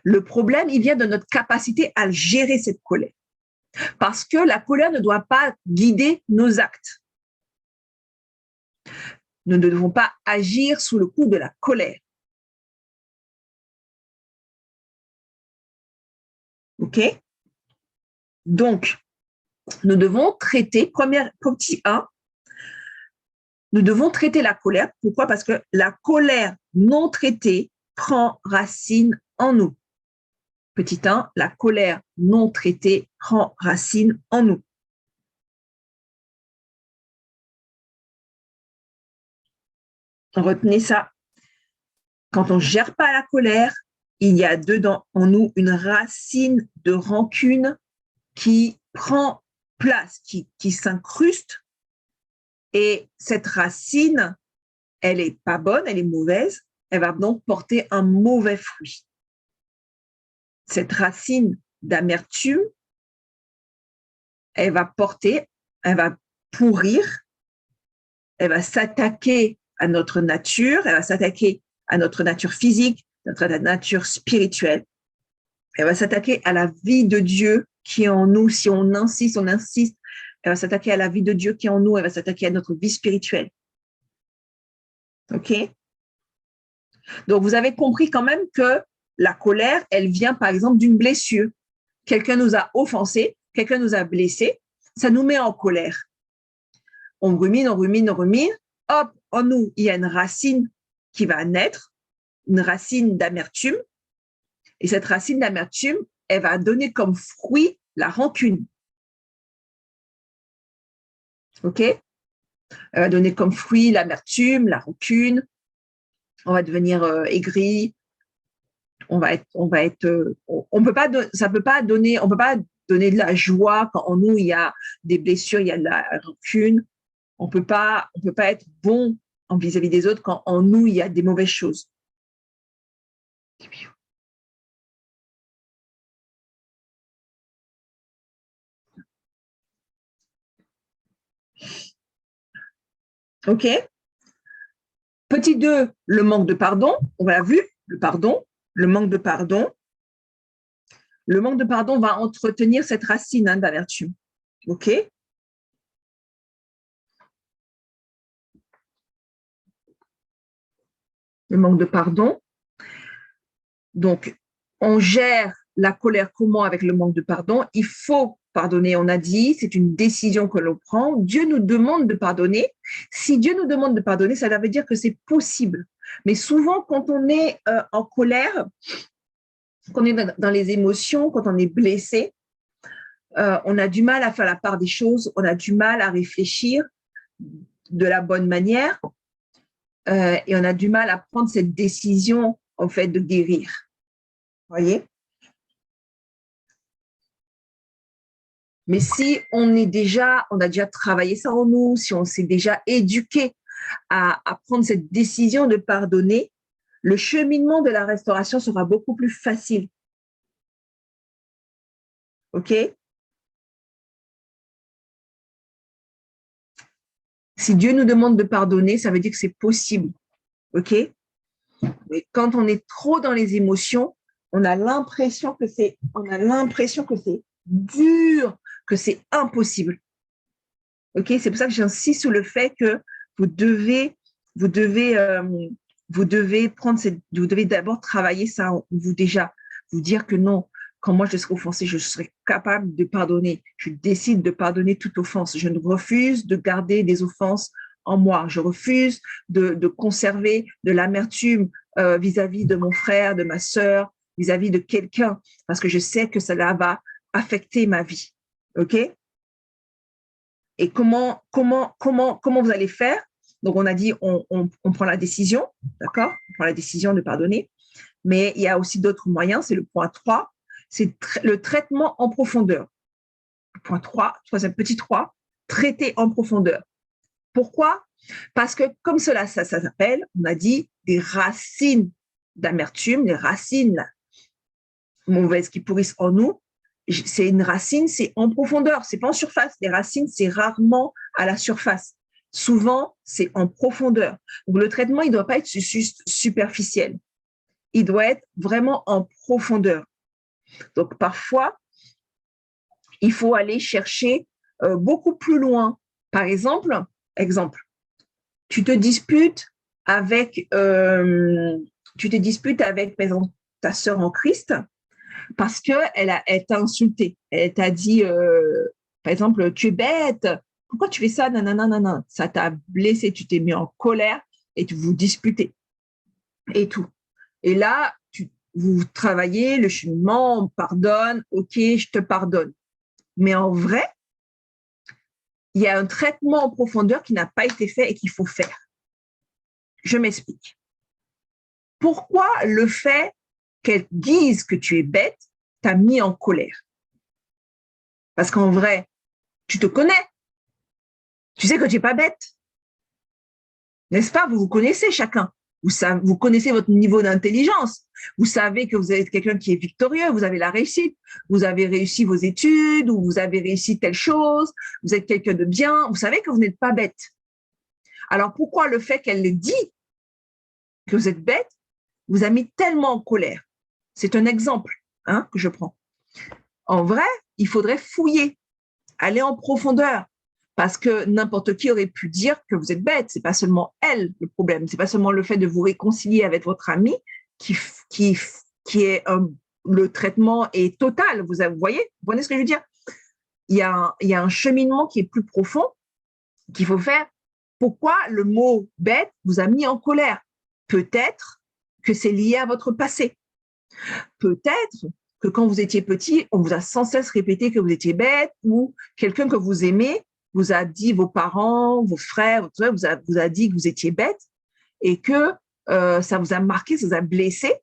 Le problème, il vient de notre capacité à gérer cette colère. Parce que la colère ne doit pas guider nos actes. Nous ne devons pas agir sous le coup de la colère. OK? Donc, nous devons traiter, petit 1, nous devons traiter la colère. Pourquoi? Parce que la colère non traitée prend racine en nous. Petit 1, la colère non traitée prend racine en nous. Retenez ça. Quand on ne gère pas la colère, il y a dedans en nous une racine de rancune qui prend place, qui s'incruste. Et cette racine, elle n'est pas bonne, elle est mauvaise. Elle va donc porter un mauvais fruit. Cette racine d'amertume, elle va porter, elle va pourrir, elle va s'attaquer à notre nature, elle va s'attaquer à notre nature physique, notre nature spirituelle. Elle va s'attaquer à la vie de Dieu qui est en nous. Si on insiste, elle va s'attaquer à la vie de Dieu qui est en nous, elle va s'attaquer à notre vie spirituelle. OK? Donc, vous avez compris quand même que la colère, elle vient par exemple d'une blessure. Quelqu'un nous a offensés, quelqu'un nous a blessés, ça nous met en colère. On rumine, hop, en nous, il y a une racine qui va naître, une racine d'amertume, et cette racine d'amertume, elle va donner comme fruit la rancune. OK? Elle va donner comme fruit l'amertume, la rancune, on va devenir aigri, on peut pas donner de la joie quand en nous il y a des blessures, il y a de la rancune. On peut pas être bon vis-à-vis des autres quand en nous il y a des mauvaises choses. OK? Petit 2, le manque de pardon. On l'a vu, le pardon, le manque de pardon. Le manque de pardon va entretenir cette racine d'amertume. OK? Le manque de pardon. Donc, on gère la colère comment avec le manque de pardon? Il faut pardonner, on a dit, c'est une décision que l'on prend. Dieu nous demande de pardonner. Si Dieu nous demande de pardonner, ça veut dire que c'est possible. Mais souvent, quand on est en colère, quand on est dans les émotions, quand on est blessé, on a du mal à faire la part des choses, on a du mal à réfléchir de la bonne manière et on a du mal à prendre cette décision, en fait, de guérir. Voyez? Mais si on a déjà travaillé ça en nous, si on s'est déjà éduqué à prendre cette décision de pardonner, le cheminement de la restauration sera beaucoup plus facile. OK? Si Dieu nous demande de pardonner, ça veut dire que c'est possible. OK? Mais quand on est trop dans les émotions, on a l'impression que c'est dur, que c'est impossible. OK? C'est pour ça que j'insiste sur le fait que vous devez d'abord travailler ça en vous déjà, vous dire que non, quand moi je serai offensée, je serai capable de pardonner. Je décide de pardonner toute offense. Je ne refuse de garder des offenses en moi. Je refuse de conserver de l'amertume vis-à-vis de mon frère, de ma sœur, vis-à-vis de quelqu'un, parce que je sais que cela va affecter ma vie. OK? Et comment vous allez faire? Donc, on a dit, on prend la décision, d'accord? On prend la décision de pardonner. Mais il y a aussi d'autres moyens, c'est le point 3, c'est le traitement en profondeur. Point 3, troisième petit 3, traiter en profondeur. Pourquoi? Parce que comme cela, ça s'appelle, on a dit, des racines d'amertume, des racines mauvaises qui pourrissent en nous. C'est une racine, c'est en profondeur, c'est pas en surface. Les racines, c'est rarement à la surface. Souvent, c'est en profondeur. Donc, le traitement, il ne doit pas être juste superficiel. Il doit être vraiment en profondeur. Donc, parfois, il faut aller chercher beaucoup plus loin. Par exemple, tu te disputes avec, par exemple, ta sœur en Christ parce qu'elle t'a insulté. Elle t'a dit, par exemple, tu es bête, pourquoi tu fais ça? Nanana. Ça t'a blessé, tu t'es mis en colère et tu vous disputez et tout. Et là, vous travaillez le cheminement, on pardonne, ok, je te pardonne. Mais en vrai, il y a un traitement en profondeur qui n'a pas été fait et qu'il faut faire. Je m'explique. Pourquoi le fait qu'elle dise que tu es bête t'a mis en colère? Parce qu'en vrai, tu te connais. Tu sais que tu n'es pas bête. N'est-ce pas? Vous vous connaissez chacun. vous connaissez votre niveau d'intelligence. Vous savez que vous êtes quelqu'un qui est victorieux, vous avez la réussite, vous avez réussi vos études ou vous avez réussi telle chose, vous êtes quelqu'un de bien, vous savez que vous n'êtes pas bête. Alors pourquoi le fait qu'elle l'ait dit, que vous êtes bête, vous a mis tellement en colère? C'est un exemple que je prends. En vrai, il faudrait fouiller, aller en profondeur, parce que n'importe qui aurait pu dire que vous êtes bête. C'est pas seulement elle le problème, c'est pas seulement le fait de vous réconcilier avec votre ami qui est le traitement est total. Vous voyez, vous comprenez ce que je veux dire? Il y a un cheminement qui est plus profond qu'il faut faire. Pourquoi le mot bête vous a mis en colère? Peut-être que c'est lié à votre passé. Peut-être que quand vous étiez petit, on vous a sans cesse répété que vous étiez bête ou quelqu'un que vous aimez vous a dit, vos parents, vos frères, vous a dit que vous étiez bête et que ça vous a marqué, ça vous a blessé.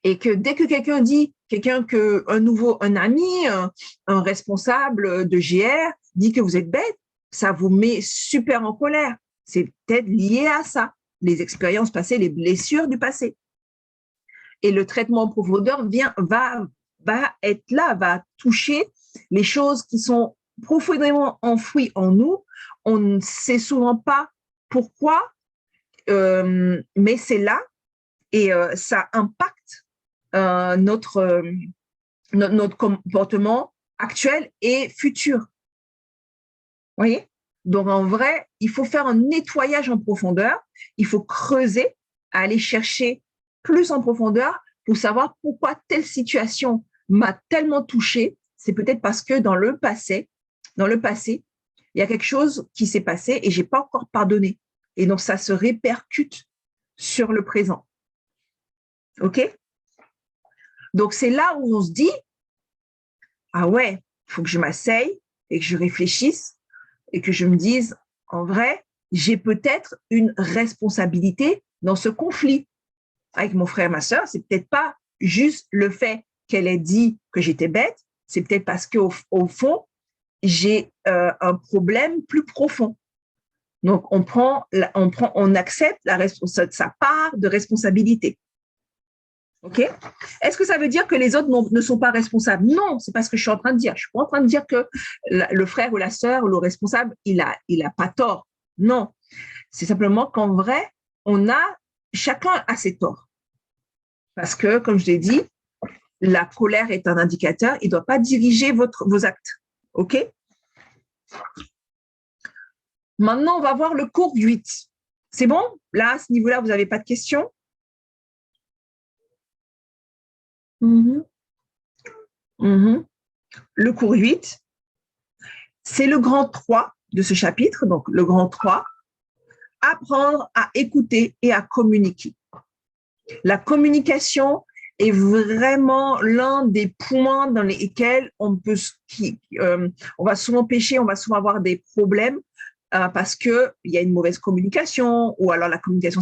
Et que dès que quelqu'un dit, un ami, un responsable de GR dit que vous êtes bête, ça vous met super en colère. C'est peut-être lié à ça, les expériences passées, les blessures du passé. Et le traitement en profondeur va être là, va toucher les choses qui sont profondément enfouies en nous. On ne sait souvent pas pourquoi, mais c'est là et ça impacte notre comportement actuel et futur. Vous voyez? Donc, en vrai, il faut faire un nettoyage en profondeur. Il faut creuser, aller chercher plus en profondeur pour savoir pourquoi telle situation m'a tellement touchée. C'est peut-être parce que dans le passé, il y a quelque chose qui s'est passé et j'ai pas encore pardonné. Et donc, ça se répercute sur le présent. OK? Donc, c'est là où on se dit, ah ouais, il faut que je m'asseye et que je réfléchisse et que je me dise, en vrai, j'ai peut-être une responsabilité dans ce conflit avec mon frère et ma sœur. C'est peut-être pas juste le fait qu'elle ait dit que j'étais bête, c'est peut-être parce qu'au fond, j'ai un problème plus profond. Donc, on accepte sa part de responsabilité. OK? Est-ce que ça veut dire que les autres ne sont pas responsables? Non, c'est pas ce que je suis en train de dire. Je suis pas en train de dire que le frère ou la sœur ou le responsable, il a pas tort. Non. C'est simplement qu'en vrai, chacun a ses torts. Parce que, comme je l'ai dit, la colère est un indicateur, il ne doit pas diriger vos actes. OK? Maintenant, on va voir le cours 8. C'est bon? Là, à ce niveau-là, vous n'avez pas de questions? Le cours 8, c'est le grand 3 de ce chapitre. Donc, le grand 3, apprendre à écouter et à communiquer. La communication est vraiment l'un des points dans lesquels on va souvent pécher, on va souvent avoir des problèmes parce qu'il y a une mauvaise communication ou alors la communication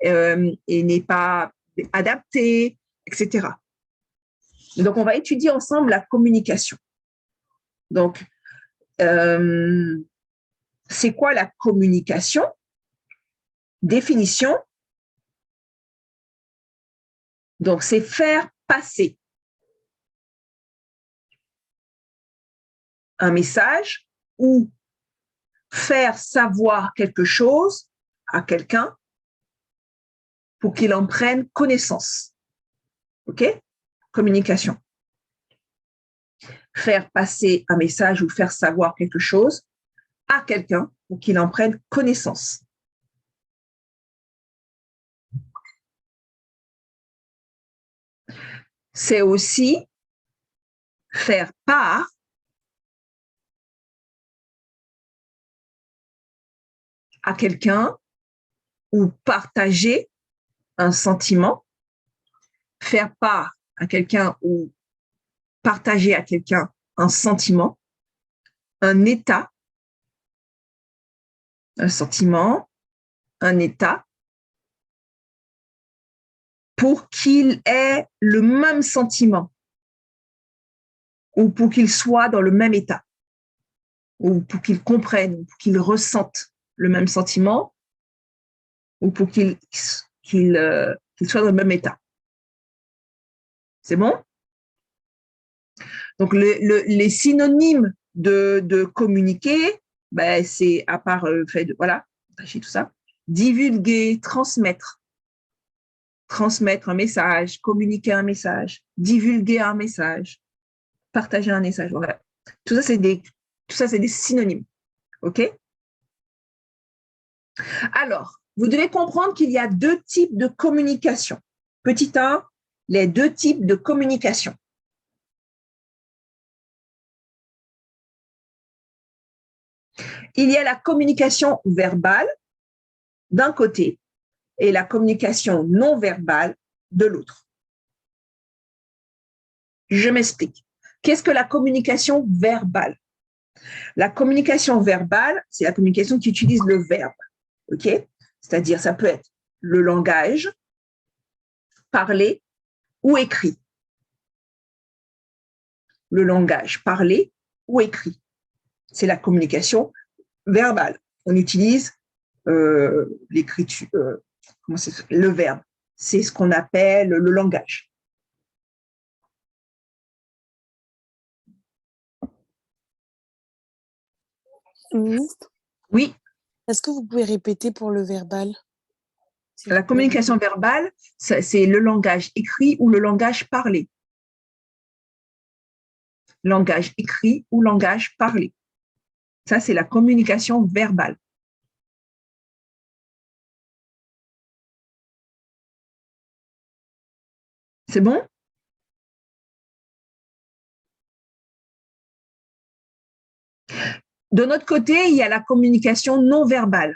n'est pas adaptée, etc. Donc, on va étudier ensemble la communication. Donc, c'est quoi la communication? Définition. Donc, c'est faire passer un message ou faire savoir quelque chose à quelqu'un pour qu'il en prenne connaissance. OK? Communication. Faire passer un message ou faire savoir quelque chose à quelqu'un pour qu'il en prenne connaissance. C'est aussi faire part à quelqu'un ou partager un sentiment, faire part à quelqu'un ou partager à quelqu'un un sentiment, un état, un sentiment, un état, pour qu'il ait le même sentiment ou pour qu'il soit dans le même état ou pour qu'il comprenne, ou pour qu'il ressente le même sentiment ou pour qu'il soit dans le même état. C'est bon? Donc, les synonymes de communiquer, ben, c'est à part le fait de, voilà, tâcher tout ça, divulguer, transmettre un message, communiquer un message, divulguer un message, partager un message. Voilà. Tout ça, c'est des synonymes. OK? Alors, vous devez comprendre qu'il y a 2 types de communication. Petit 1, les 2 types de communication. Il y a la communication verbale d'un côté et la communication non verbale de l'autre. Je m'explique. Qu'est-ce que la communication verbale? La communication verbale, c'est la communication qui utilise le verbe. OK? C'est-à-dire, ça peut être le langage, parlé ou écrit. Le langage parlé ou écrit. C'est la communication verbale. On utilise l'écriture, le verbe. C'est ce qu'on appelle le langage. Ministre, Oui. est-ce que vous pouvez répéter pour le verbal? La communication verbale, c'est le langage écrit ou le langage parlé. Langage écrit ou langage parlé. Ça, c'est la communication verbale. C'est bon? De notre côté, il y a la communication non verbale.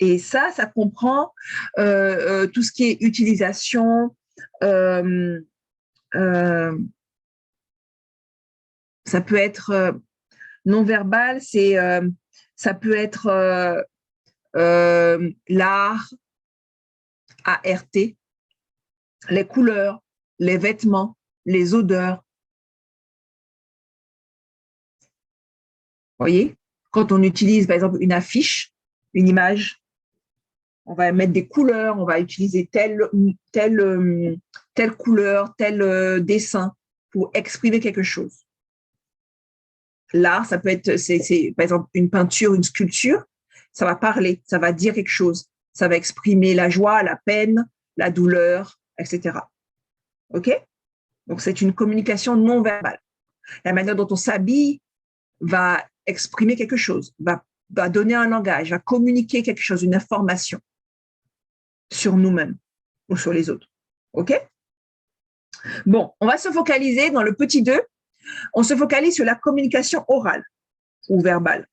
Et ça comprend tout ce qui est utilisation, ça peut être non verbal, ça peut être l'art, ART, les couleurs, les vêtements, les odeurs. Vous voyez? Quand on utilise, par exemple, une affiche, une image, on va mettre des couleurs, on va utiliser telle couleur, tel dessin pour exprimer quelque chose. L'art, ça peut être, c'est par exemple une peinture, une sculpture, ça va parler, ça va dire quelque chose, ça va exprimer la joie, la peine, la douleur, etc. OK? Donc, c'est une communication non verbale. La manière dont on s'habille va exprimer quelque chose, va donner un langage, va communiquer quelque chose, une information sur nous-mêmes ou sur les autres. OK? Bon, on va se focaliser dans le petit 2. On se focalise sur la communication orale ou verbale.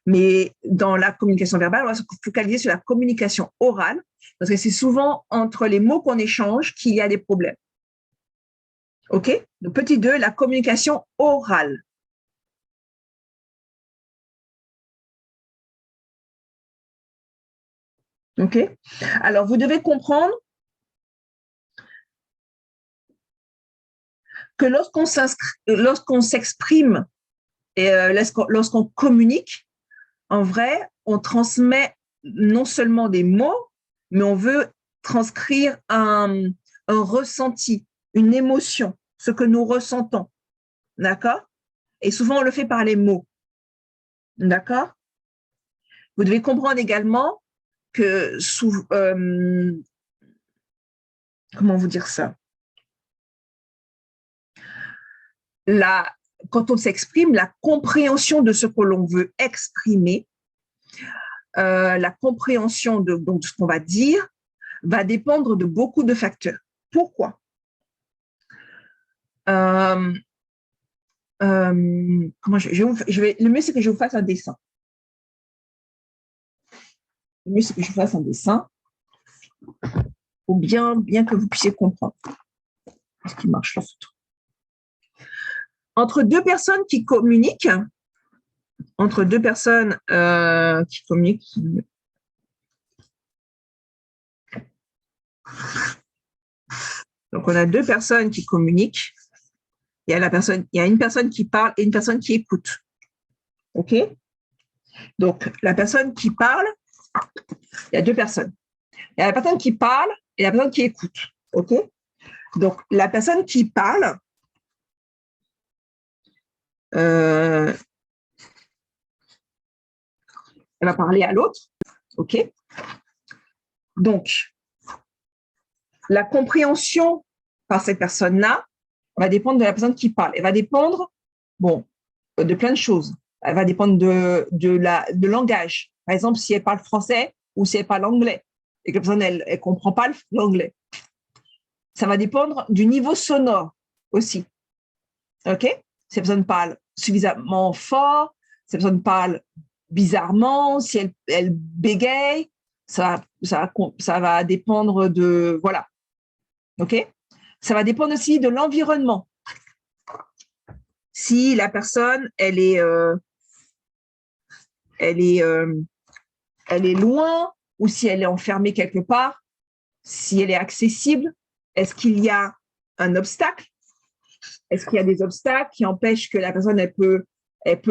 Mais dans la communication verbale, on va se focaliser sur la communication orale parce que c'est souvent entre les mots qu'on échange qu'il y a des problèmes. OK? Le petit 2, la communication orale. OK? Alors, vous devez comprendre que lorsqu'on s'exprime et lorsqu'on communique, en vrai, on transmet non seulement des mots, mais on veut transcrire un ressenti, une émotion, ce que nous ressentons. D'accord? Et souvent, on le fait par les mots. D'accord? Vous devez comprendre également que comment vous dire ça? Quand on s'exprime, la compréhension de ce que l'on veut exprimer, la compréhension de ce qu'on va dire, va dépendre de beaucoup de facteurs. Pourquoi? Le mieux, c'est que je vous fasse un dessin. Le mieux, c'est que je vous fasse un dessin pour bien que vous puissiez comprendre ce qui marche. Entre deux personnes qui communiquent, donc on a deux personnes qui communiquent. Il y a une personne qui parle et une personne qui écoute. OK? Donc, la personne qui parle Il y a deux personnes. Il y a la personne qui parle et la personne qui écoute. OK? Donc, la personne qui parle, elle va parler à l'autre. OK? Donc, la compréhension par cette personne-là va dépendre de la personne qui parle. Elle va dépendre, de plein de choses. Elle va dépendre de langage. Par exemple, si elle parle français ou si elle parle anglais et que la personne, elle ne comprend pas l'anglais. Ça va dépendre du niveau sonore aussi. OK? Si la personne parle suffisamment fort, si la personne parle bizarrement, si elle bégaye, ça va dépendre de… Voilà. OK? Ça va dépendre aussi de l'environnement. Si la personne, elle est loin ou si elle est enfermée quelque part, si elle est accessible, est-ce qu'il y a un obstacle? Est-ce qu'il y a des obstacles qui empêchent que la personne, elle peut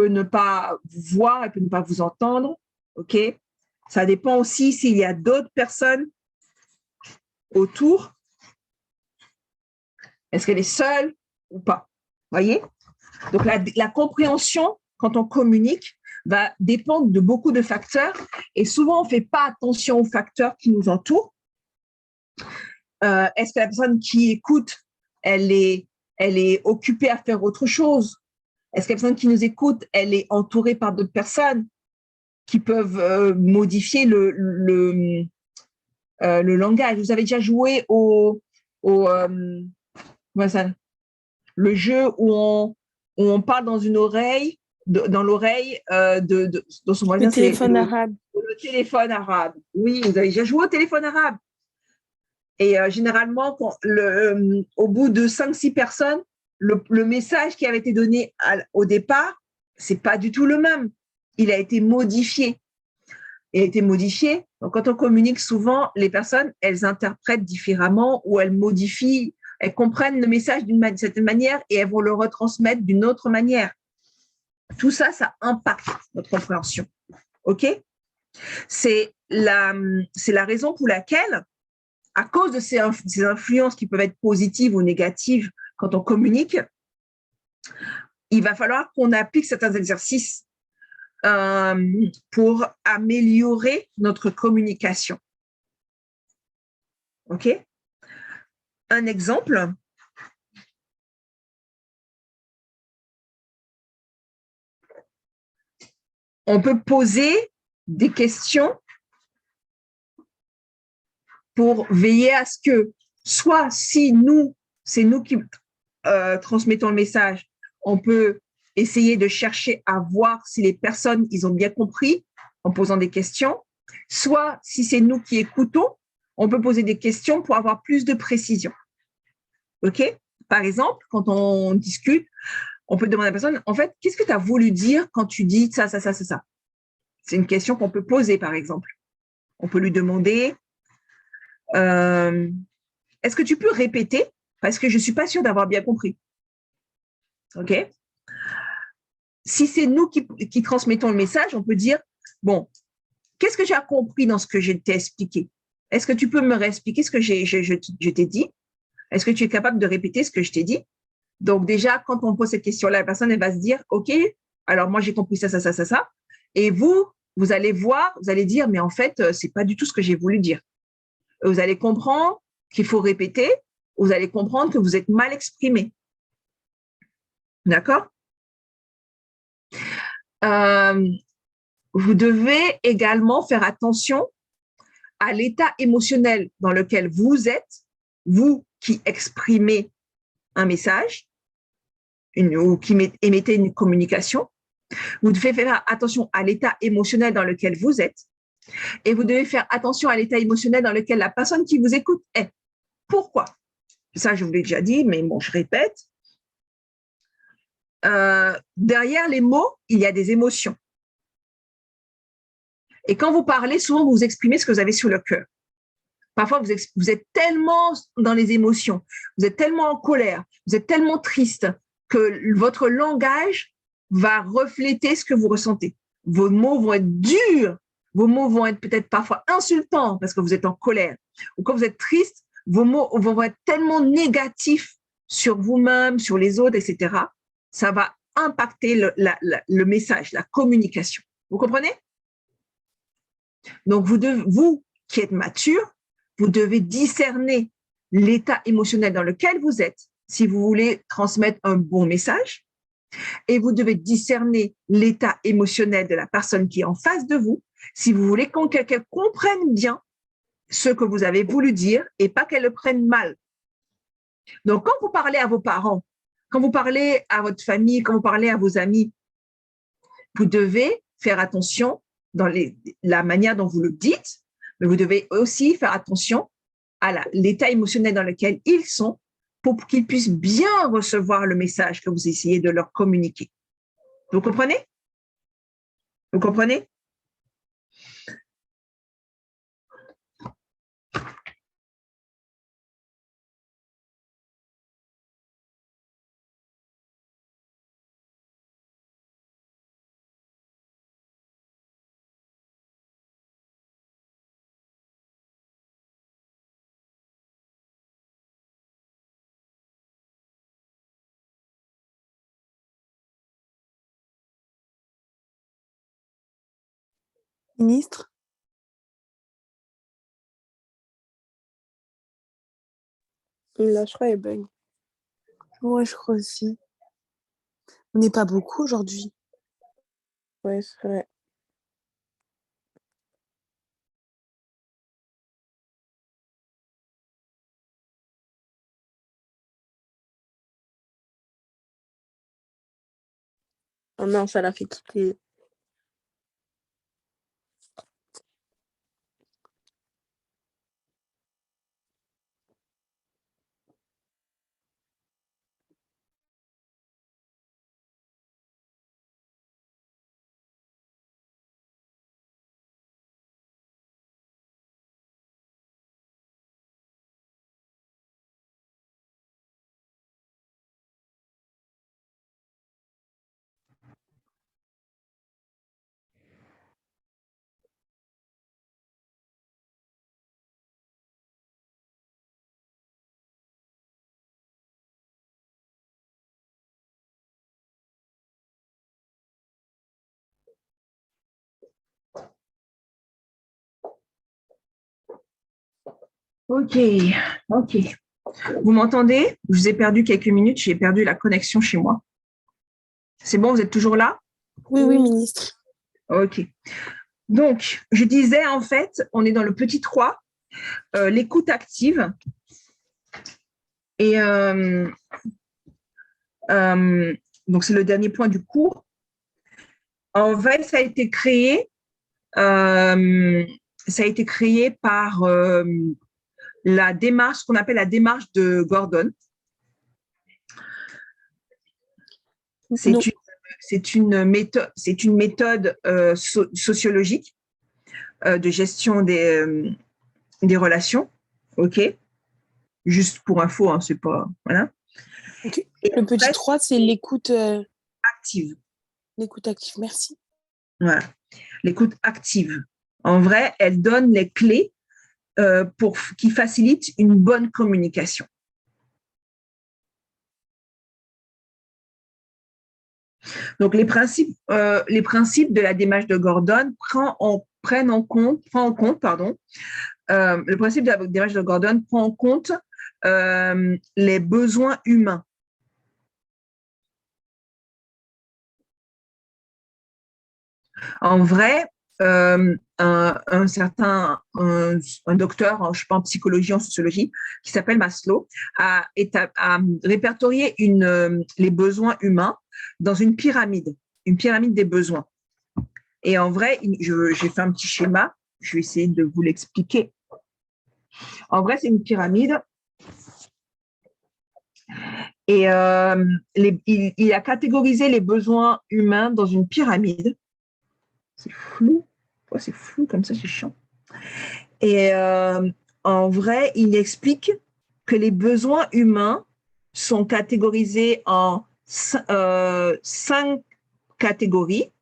ne pas vous voir, elle peut ne pas vous entendre? OK? Ça dépend aussi s'il y a d'autres personnes autour. Est-ce qu'elle est seule ou pas? Voyez? Donc, la compréhension, quand on communique, va dépendre de beaucoup de facteurs et souvent, on ne fait pas attention aux facteurs qui nous entourent. Est-ce que la personne qui écoute, elle est occupée à faire autre chose? Est-ce que la personne qui nous écoute, elle est entourée par d'autres personnes qui peuvent modifier le langage? Vous avez déjà joué le jeu où on parle dans une oreille, dans l'oreille de son voisin. Le téléphone arabe. Le téléphone arabe. Oui, vous avez déjà joué au téléphone arabe. Et généralement, au bout de 5-6 personnes, le message qui avait été donné au départ, ce n'est pas du tout le même. Il a été modifié. Donc, quand on communique souvent, les personnes, elles interprètent différemment ou elles modifient, elles comprennent le message d'une certaine manière et elles vont le retransmettre d'une autre manière. Tout ça, ça impacte notre compréhension. OK? C'est la raison pour laquelle, à cause de ces influences qui peuvent être positives ou négatives quand on communique, il va falloir qu'on applique certains exercices pour améliorer notre communication. OK? Un exemple. On peut poser des questions pour veiller à ce que, soit si c'est nous qui transmettons le message, on peut essayer de chercher à voir si les personnes, ils ont bien compris en posant des questions, soit si c'est nous qui écoutons, on peut poser des questions pour avoir plus de précision. OK? Par exemple, quand on discute, on peut demander à la personne, en fait, qu'est-ce que tu as voulu dire quand tu dis ça, ça, ça, ça, ça? C'est une question qu'on peut poser, par exemple. On peut lui demander, est-ce que tu peux répéter? Parce que je ne suis pas sûre d'avoir bien compris. OK? Si c'est nous qui transmettons le message, on peut dire, bon, qu'est-ce que tu as compris dans ce que je t'ai expliqué? Est-ce que tu peux me réexpliquer ce que je t'ai dit? Est-ce que tu es capable de répéter ce que je t'ai dit? Donc déjà, quand on pose cette question-là, la personne, elle va se dire, OK, alors moi, j'ai compris ça, ça, ça, ça, ça. Et vous allez voir, vous allez dire, mais en fait, ce n'est pas du tout ce que j'ai voulu dire. Vous allez comprendre qu'il faut répéter, vous allez comprendre que vous êtes mal exprimé. D'accord? Vous devez également faire attention à l'état émotionnel dans lequel vous êtes, vous qui exprimez un message ou qui émettez une communication. Vous devez faire attention à l'état émotionnel dans lequel vous êtes et vous devez faire attention à l'état émotionnel dans lequel la personne qui vous écoute est. Pourquoi? Ça, je vous l'ai déjà dit, mais bon, je répète. Derrière les mots, il y a des émotions. Et quand vous parlez, souvent, vous exprimez ce que vous avez sur le cœur. Parfois, vous êtes tellement dans les émotions, vous êtes tellement en colère, vous êtes tellement triste que votre langage va refléter ce que vous ressentez. Vos mots vont être durs, vos mots vont être peut-être parfois insultants parce que vous êtes en colère. Ou quand vous êtes triste, vos mots vont être tellement négatifs sur vous-même, sur les autres, etc. Ça va impacter le message, la communication. Vous comprenez? Donc, vous qui êtes mature, vous devez discerner l'état émotionnel dans lequel vous êtes si vous voulez transmettre un bon message, et vous devez discerner l'état émotionnel de la personne qui est en face de vous si vous voulez qu'elle comprenne bien ce que vous avez voulu dire et pas qu'elle le prenne mal. Donc, quand vous parlez à vos parents, quand vous parlez à votre famille, quand vous parlez à vos amis, vous devez faire attention dans la manière dont vous le dites, mais vous devez aussi faire attention à l'état émotionnel dans lequel ils sont pour qu'ils puissent bien recevoir le message que vous essayez de leur communiquer. Vous comprenez? Vous comprenez? Ministre? Là, je crois, elle bug. Ouais, je crois aussi. On n'est pas beaucoup aujourd'hui. Ouais, c'est vrai. Oh non, ça l'a fait quitter. Ok, ok. Vous m'entendez? Je vous ai perdu quelques minutes, j'ai perdu la connexion chez moi. C'est bon, vous êtes toujours là? Oui, oui, ministre. Ok. Donc, je disais, en fait, on est dans le petit 3, l'écoute active. Et donc, c'est le dernier point du cours. En fait, ça a été créé par la démarche, ce qu'on appelle la démarche de Gordon. C'est une méthode sociologique de gestion des relations. OK? Juste pour info, hein, c'est pas. Voilà. Okay. Le petit 3, c'est l'écoute active. L'écoute active, merci. Voilà. L'écoute active. En vrai, elle donne les clés qui facilitent une bonne communication. Donc, les principes de la démarche de Gordon le principe de la démarche de Gordon prend en compte les besoins humains. En vrai, un docteur, je sais pas, en psychologie, en sociologie, qui s'appelle Maslow, a répertorié les besoins humains dans une pyramide des besoins. Et en vrai, j'ai fait un petit schéma, je vais essayer de vous l'expliquer. En vrai, c'est une pyramide. Et il a catégorisé les besoins humains dans une pyramide. C'est flou. Pourquoi c'est flou comme ça, c'est chiant. Et en vrai, il explique que les besoins humains sont catégorisés en 5 catégories,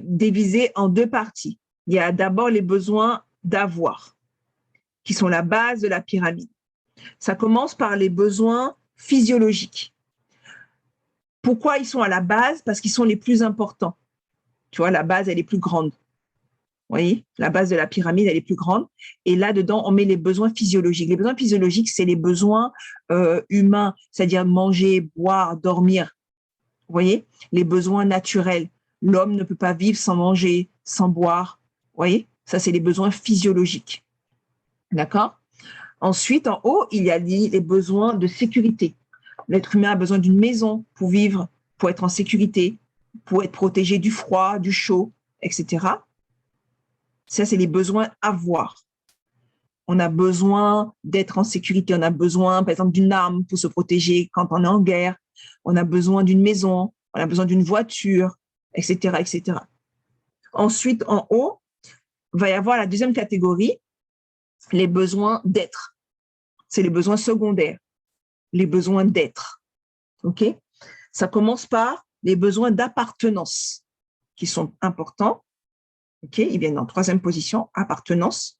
divisées en 2 parties. il y a d'abord les besoins d'avoir, qui sont la base de la pyramide. Ça commence par les besoins physiologiques. Pourquoi ils sont à la base? Parce qu'ils sont les plus importants. Tu vois, la base, elle est plus grande. Vous voyez, la base de la pyramide, elle est plus grande. Et là-dedans, on met les besoins physiologiques. Les besoins physiologiques, c'est les besoins humains, c'est-à-dire manger, boire, dormir. Vous voyez, les besoins naturels. L'homme ne peut pas vivre sans manger, sans boire. Vous voyez, ça, c'est les besoins physiologiques. D'accord? Ensuite, en haut, il y a les besoins de sécurité. L'être humain a besoin d'une maison pour vivre, pour être en sécurité, pour être protégé du froid, du chaud, etc. Ça, c'est les besoins avoir. On a besoin d'être en sécurité. On a besoin, par exemple, d'une arme pour se protéger quand on est en guerre. On a besoin d'une maison. On a besoin d'une voiture, etc., etc. Ensuite, en haut, va y avoir la deuxième catégorie, les besoins d'être. C'est les besoins secondaires, les besoins d'être. OK? Ça commence par les besoins d'appartenance qui sont importants. OK? Ils viennent en troisième position, appartenance.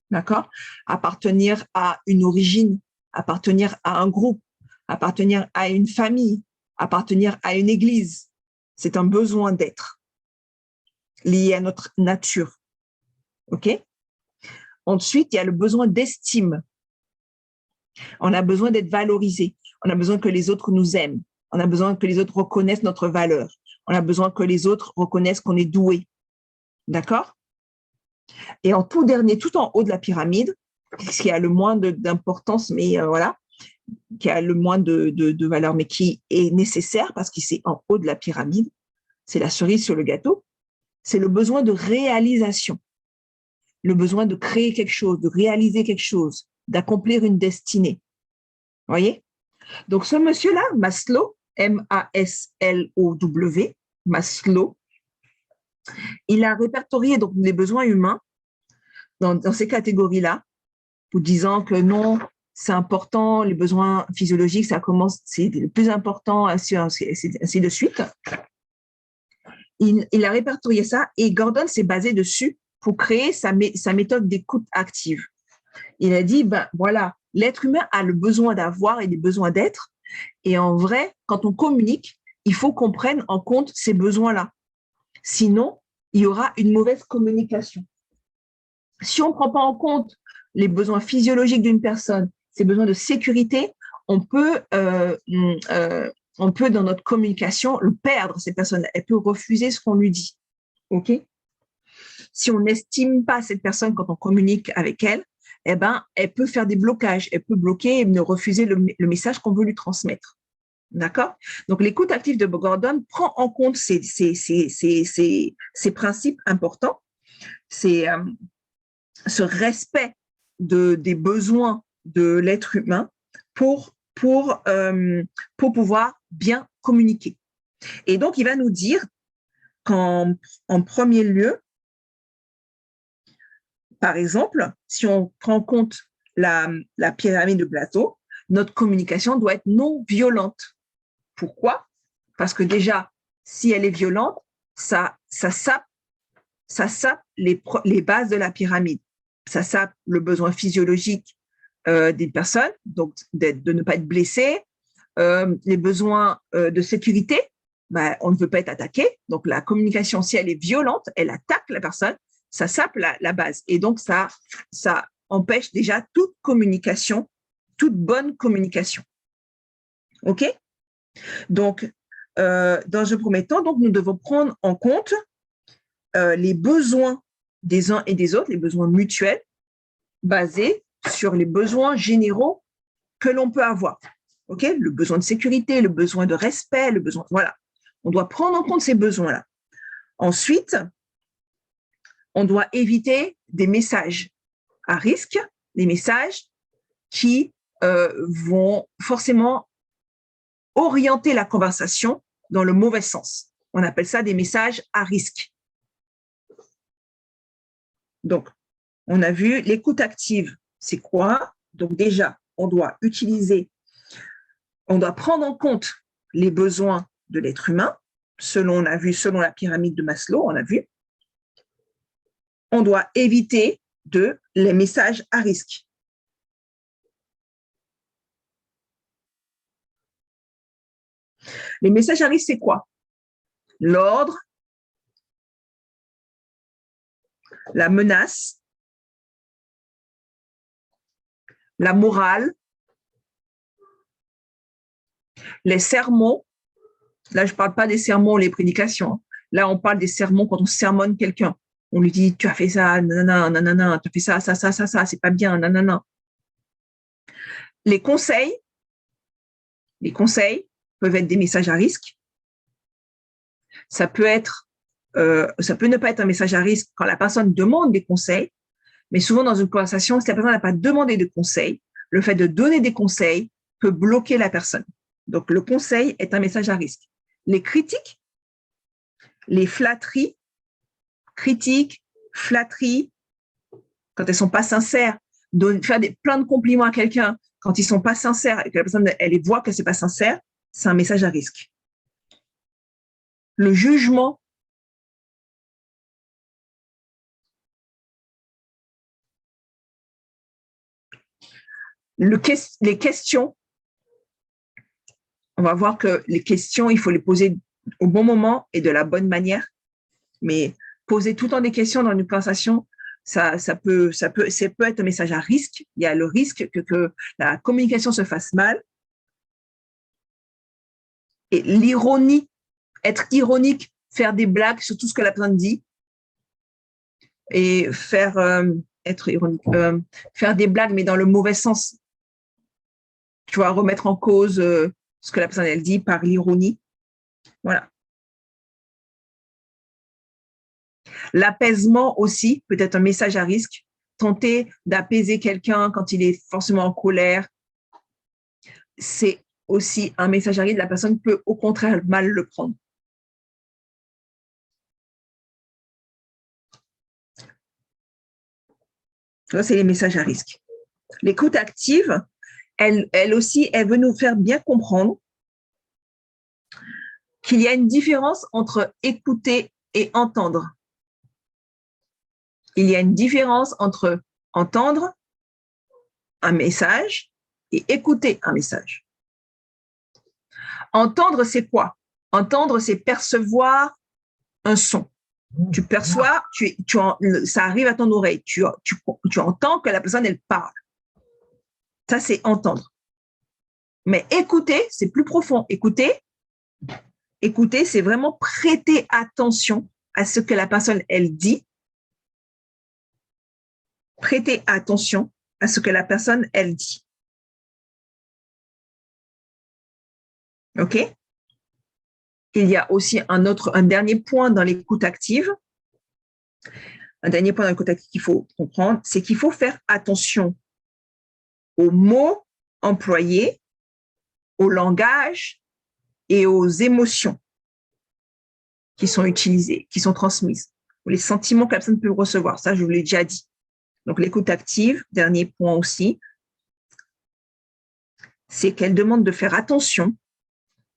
D'accord? Appartenir à une origine, appartenir à un groupe, appartenir à une famille, appartenir à une église. C'est un besoin d'être lié à notre nature. OK? Ensuite, il y a le besoin d'estime. On a besoin d'être valorisé. On a besoin que les autres nous aiment. On a besoin que les autres reconnaissent notre valeur. On a besoin que les autres reconnaissent qu'on est doué. D'accord? Et en tout dernier, tout en haut de la pyramide, ce qui a le moins d'importance, mais voilà, qui a le moins de valeur, mais qui est nécessaire parce que c'est en haut de la pyramide, c'est la cerise sur le gâteau, c'est le besoin de réalisation, le besoin de créer quelque chose, de réaliser quelque chose, d'accomplir une destinée. Vous voyez? Donc, ce monsieur-là, Maslow, M-A-S-L-O-W, Maslow, il a répertorié donc les besoins humains dans ces catégories-là, pour disant que non, c'est important, les besoins physiologiques, ça commence, c'est le plus important, ainsi de suite. Il a répertorié ça et Gordon s'est basé dessus pour créer sa méthode d'écoute active. Il a dit, ben voilà, l'être humain a le besoin d'avoir et des besoins d'être. Et en vrai, quand on communique, il faut qu'on prenne en compte ces besoins-là. Sinon, il y aura une mauvaise communication. Si on ne prend pas en compte les besoins physiologiques d'une personne, ses besoins de sécurité, on peut, dans notre communication, le perdre, ces personnes. Elle peut refuser ce qu'on lui dit. OK? Si on n'estime pas cette personne quand on communique avec elle, eh ben, elle peut faire des blocages. Elle peut bloquer et ne refuser le message qu'on veut lui transmettre. D'accord? Donc, l'écoute active de Gordon prend en compte ces principes importants. C'est ce respect des besoins de l'être humain pour pouvoir bien communiquer. Et donc, il va nous dire qu'en premier lieu, par exemple, si on prend en compte la pyramide de Plateau, notre communication doit être non violente. Pourquoi? Parce que déjà, si elle est violente, ça sape les bases de la pyramide. Ça sape le besoin physiologique des personnes, donc de ne pas être blessé, les besoins de sécurité, ben, on ne veut pas être attaqué. Donc, la communication, si elle est violente, elle attaque la personne, ça sape la base. Et donc, ça empêche déjà toute communication, toute bonne communication. OK? Donc, dans un premier temps, donc, nous devons prendre en compte les besoins des uns et des autres, les besoins mutuels, basés sur les besoins généraux que l'on peut avoir. OK? Le besoin de sécurité, le besoin de respect, le besoin… Voilà. On doit prendre en compte ces besoins-là. Ensuite, on doit éviter des messages à risque, des messages qui vont forcément orienter la conversation dans le mauvais sens. On appelle ça des messages à risque. Donc, on a vu l'écoute active, c'est quoi? Donc déjà, on doit prendre en compte les besoins de l'être humain, selon la pyramide de Maslow, on a vu. on doit éviter les messages à risque. Les messages à risque, c'est quoi? L'ordre, la menace, la morale, les sermons. Là, je ne parle pas des sermons, les prédications. Là, on parle des sermons quand on sermonne quelqu'un. On lui dit, tu as fait ça, nanana, nanana, tu as fait ça, ça, ça, ça, ça, c'est pas bien, nanana. Les conseils peuvent être des messages à risque. Ça peut ne pas être un message à risque quand la personne demande des conseils, mais souvent dans une conversation, si la personne n'a pas demandé de conseils, le fait de donner des conseils peut bloquer la personne. Donc, le conseil est un message à risque. Les critiques, les flatteries, critiques, flatteries, quand elles ne sont pas sincères, faire plein de compliments à quelqu'un quand ils ne sont pas sincères et que la personne elle voit que ce n'est pas sincère, c'est un message à risque. Le jugement, les questions, on va voir que les questions, il faut les poser au bon moment et de la bonne manière. Mais poser tout le temps des questions dans une conversation, ça peut être un message à risque. Il y a le risque que la communication se fasse mal. Et l'ironie, être ironique, faire des blagues sur tout ce que la personne dit et être ironique, faire des blagues, mais dans le mauvais sens. Tu vois, remettre en cause ce que la personne elle dit par l'ironie. Voilà. L'apaisement aussi peut être un message à risque. Tenter d'apaiser quelqu'un quand il est forcément en colère, c'est aussi un message à risque. La personne peut au contraire mal le prendre. Ça, c'est les messages à risque. L'écoute active, elle aussi, elle veut nous faire bien comprendre qu'il y a une différence entre écouter et entendre. Il y a une différence entre entendre un message et écouter un message. Entendre, c'est quoi? Entendre, c'est percevoir un son. Tu perçois, ça arrive à ton oreille. Tu entends que la personne, elle parle. Ça, c'est entendre. Mais écouter, c'est plus profond. Écouter, c'est vraiment prêter attention à ce que la personne, elle dit. Prêter attention à ce que la personne, elle dit. OK? Il y a aussi un dernier point dans l'écoute active. Un dernier point dans l'écoute active qu'il faut comprendre, c'est qu'il faut faire attention aux mots employés, au langage et aux émotions qui sont utilisées, qui sont transmises, ou les sentiments que la personne peut recevoir. Ça, je vous l'ai déjà dit. Donc, l'écoute active, dernier point aussi, c'est qu'elle demande de faire attention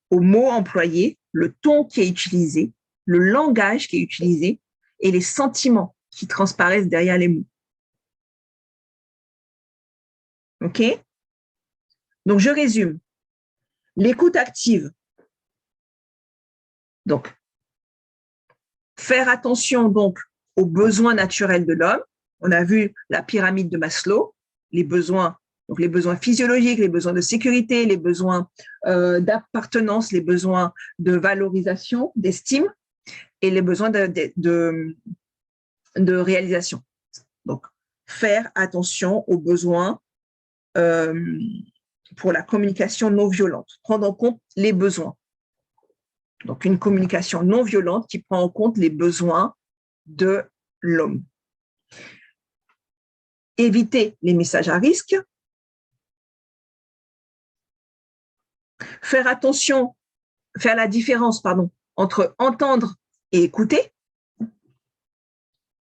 aux mots employés, le ton qui est utilisé, le langage qui est utilisé et les sentiments qui transparaissent derrière les mots. OK? Donc, je résume. L'écoute active. Donc, faire attention donc aux besoins naturels de l'homme. On a vu la pyramide de Maslow, les besoins, donc les besoins physiologiques, les besoins de sécurité, les besoins d'appartenance, les besoins de valorisation, d'estime et les besoins de réalisation. Donc, faire attention aux besoins pour la communication non violente, prendre en compte les besoins. Donc, une communication non violente qui prend en compte les besoins de l'homme. Éviter les messages à risque. Faire la différence, entre entendre et écouter.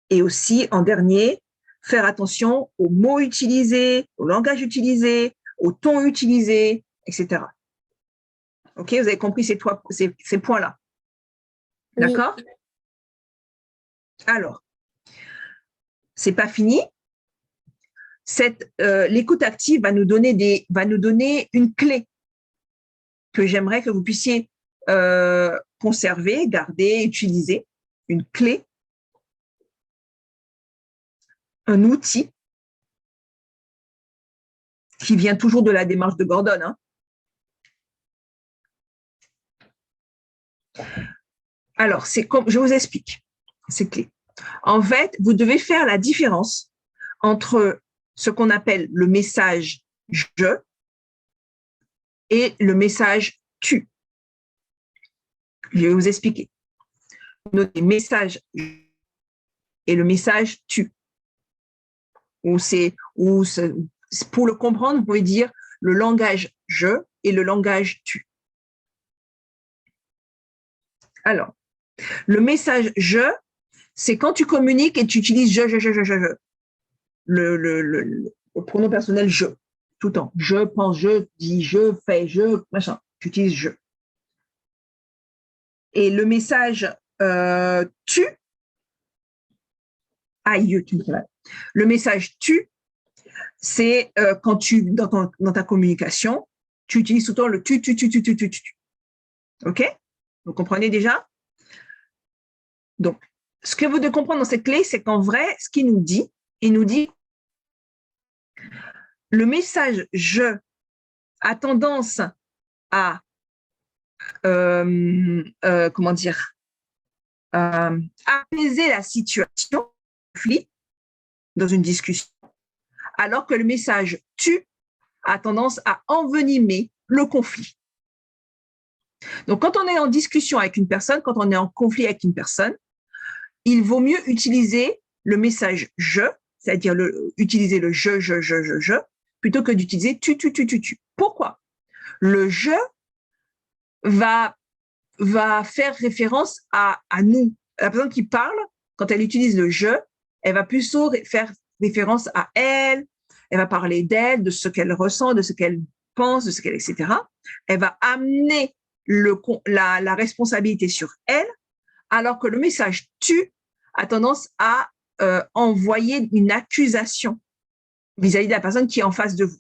Et aussi, en dernier, faire attention aux mots utilisés, au langage utilisé, au ton utilisé, etc. OK, vous avez compris ces points-là. D'accord? Oui. Alors, c'est pas fini. L'écoute active va nous donner une clé que j'aimerais que vous puissiez conserver, garder, utiliser. Une clé, un outil qui vient toujours de la démarche de Gordon. Hein. Alors, c'est comme je vous explique ces clés. En fait, vous devez faire la différence entre ce qu'on appelle le message « je » et le message « tu ». Je vais vous expliquer. Notez message « et le message « tu ». Pour le comprendre, vous pouvez dire le langage « je » et le langage « tu ». Alors, le message « je », c'est quand tu communiques et tu utilises « je ». Le pronom personnel « je », tout le temps. Je pense, je dis, je fais, je, machin. Tu utilises « je ». Et le message tu, aïe, tu me fais mal. Le message tu, c'est quand dans ta communication, tu utilises tout le temps le tu. OK? Vous comprenez déjà? Donc, ce que vous devez comprendre dans cette clé, c'est qu'en vrai, ce qu'il nous dit, il nous dit le message je a tendance à comment dire, apaiser la situation dans une discussion, alors que le message tu a tendance à envenimer le conflit. Donc, quand on est en discussion avec une personne, quand on est en conflit avec une personne, il vaut mieux utiliser le message je, c'est-à-dire utiliser le je, plutôt que d'utiliser tu. Pourquoi? Le je va faire référence à nous. La personne qui parle, quand elle utilise le je, elle va plutôt faire référence à elle, elle va parler d'elle, de ce qu'elle ressent, de ce qu'elle pense, de ce qu'elle, etc. Elle va amener la responsabilité sur elle, alors que le message tu a tendance à envoyer une accusation vis-à-vis de la personne qui est en face de vous.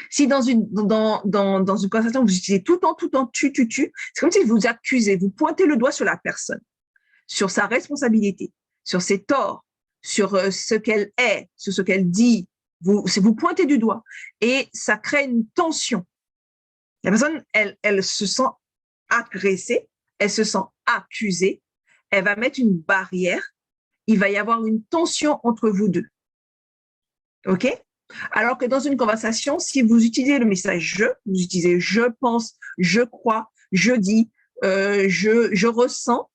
Si dans une conversation, vous utilisez tout le temps tu, c'est comme si vous accusez, vous pointez le doigt sur la personne, sur sa responsabilité, sur ses torts, sur ce qu'elle est, sur ce qu'elle dit. Vous pointez du doigt et ça crée une tension. La personne, elle se sent agressée, elle se sent accusée, elle va mettre une barrière, il va y avoir une tension entre vous deux. OK? Alors que dans une conversation, si vous utilisez le message je, vous utilisez je pense, je crois, je dis, je ressens,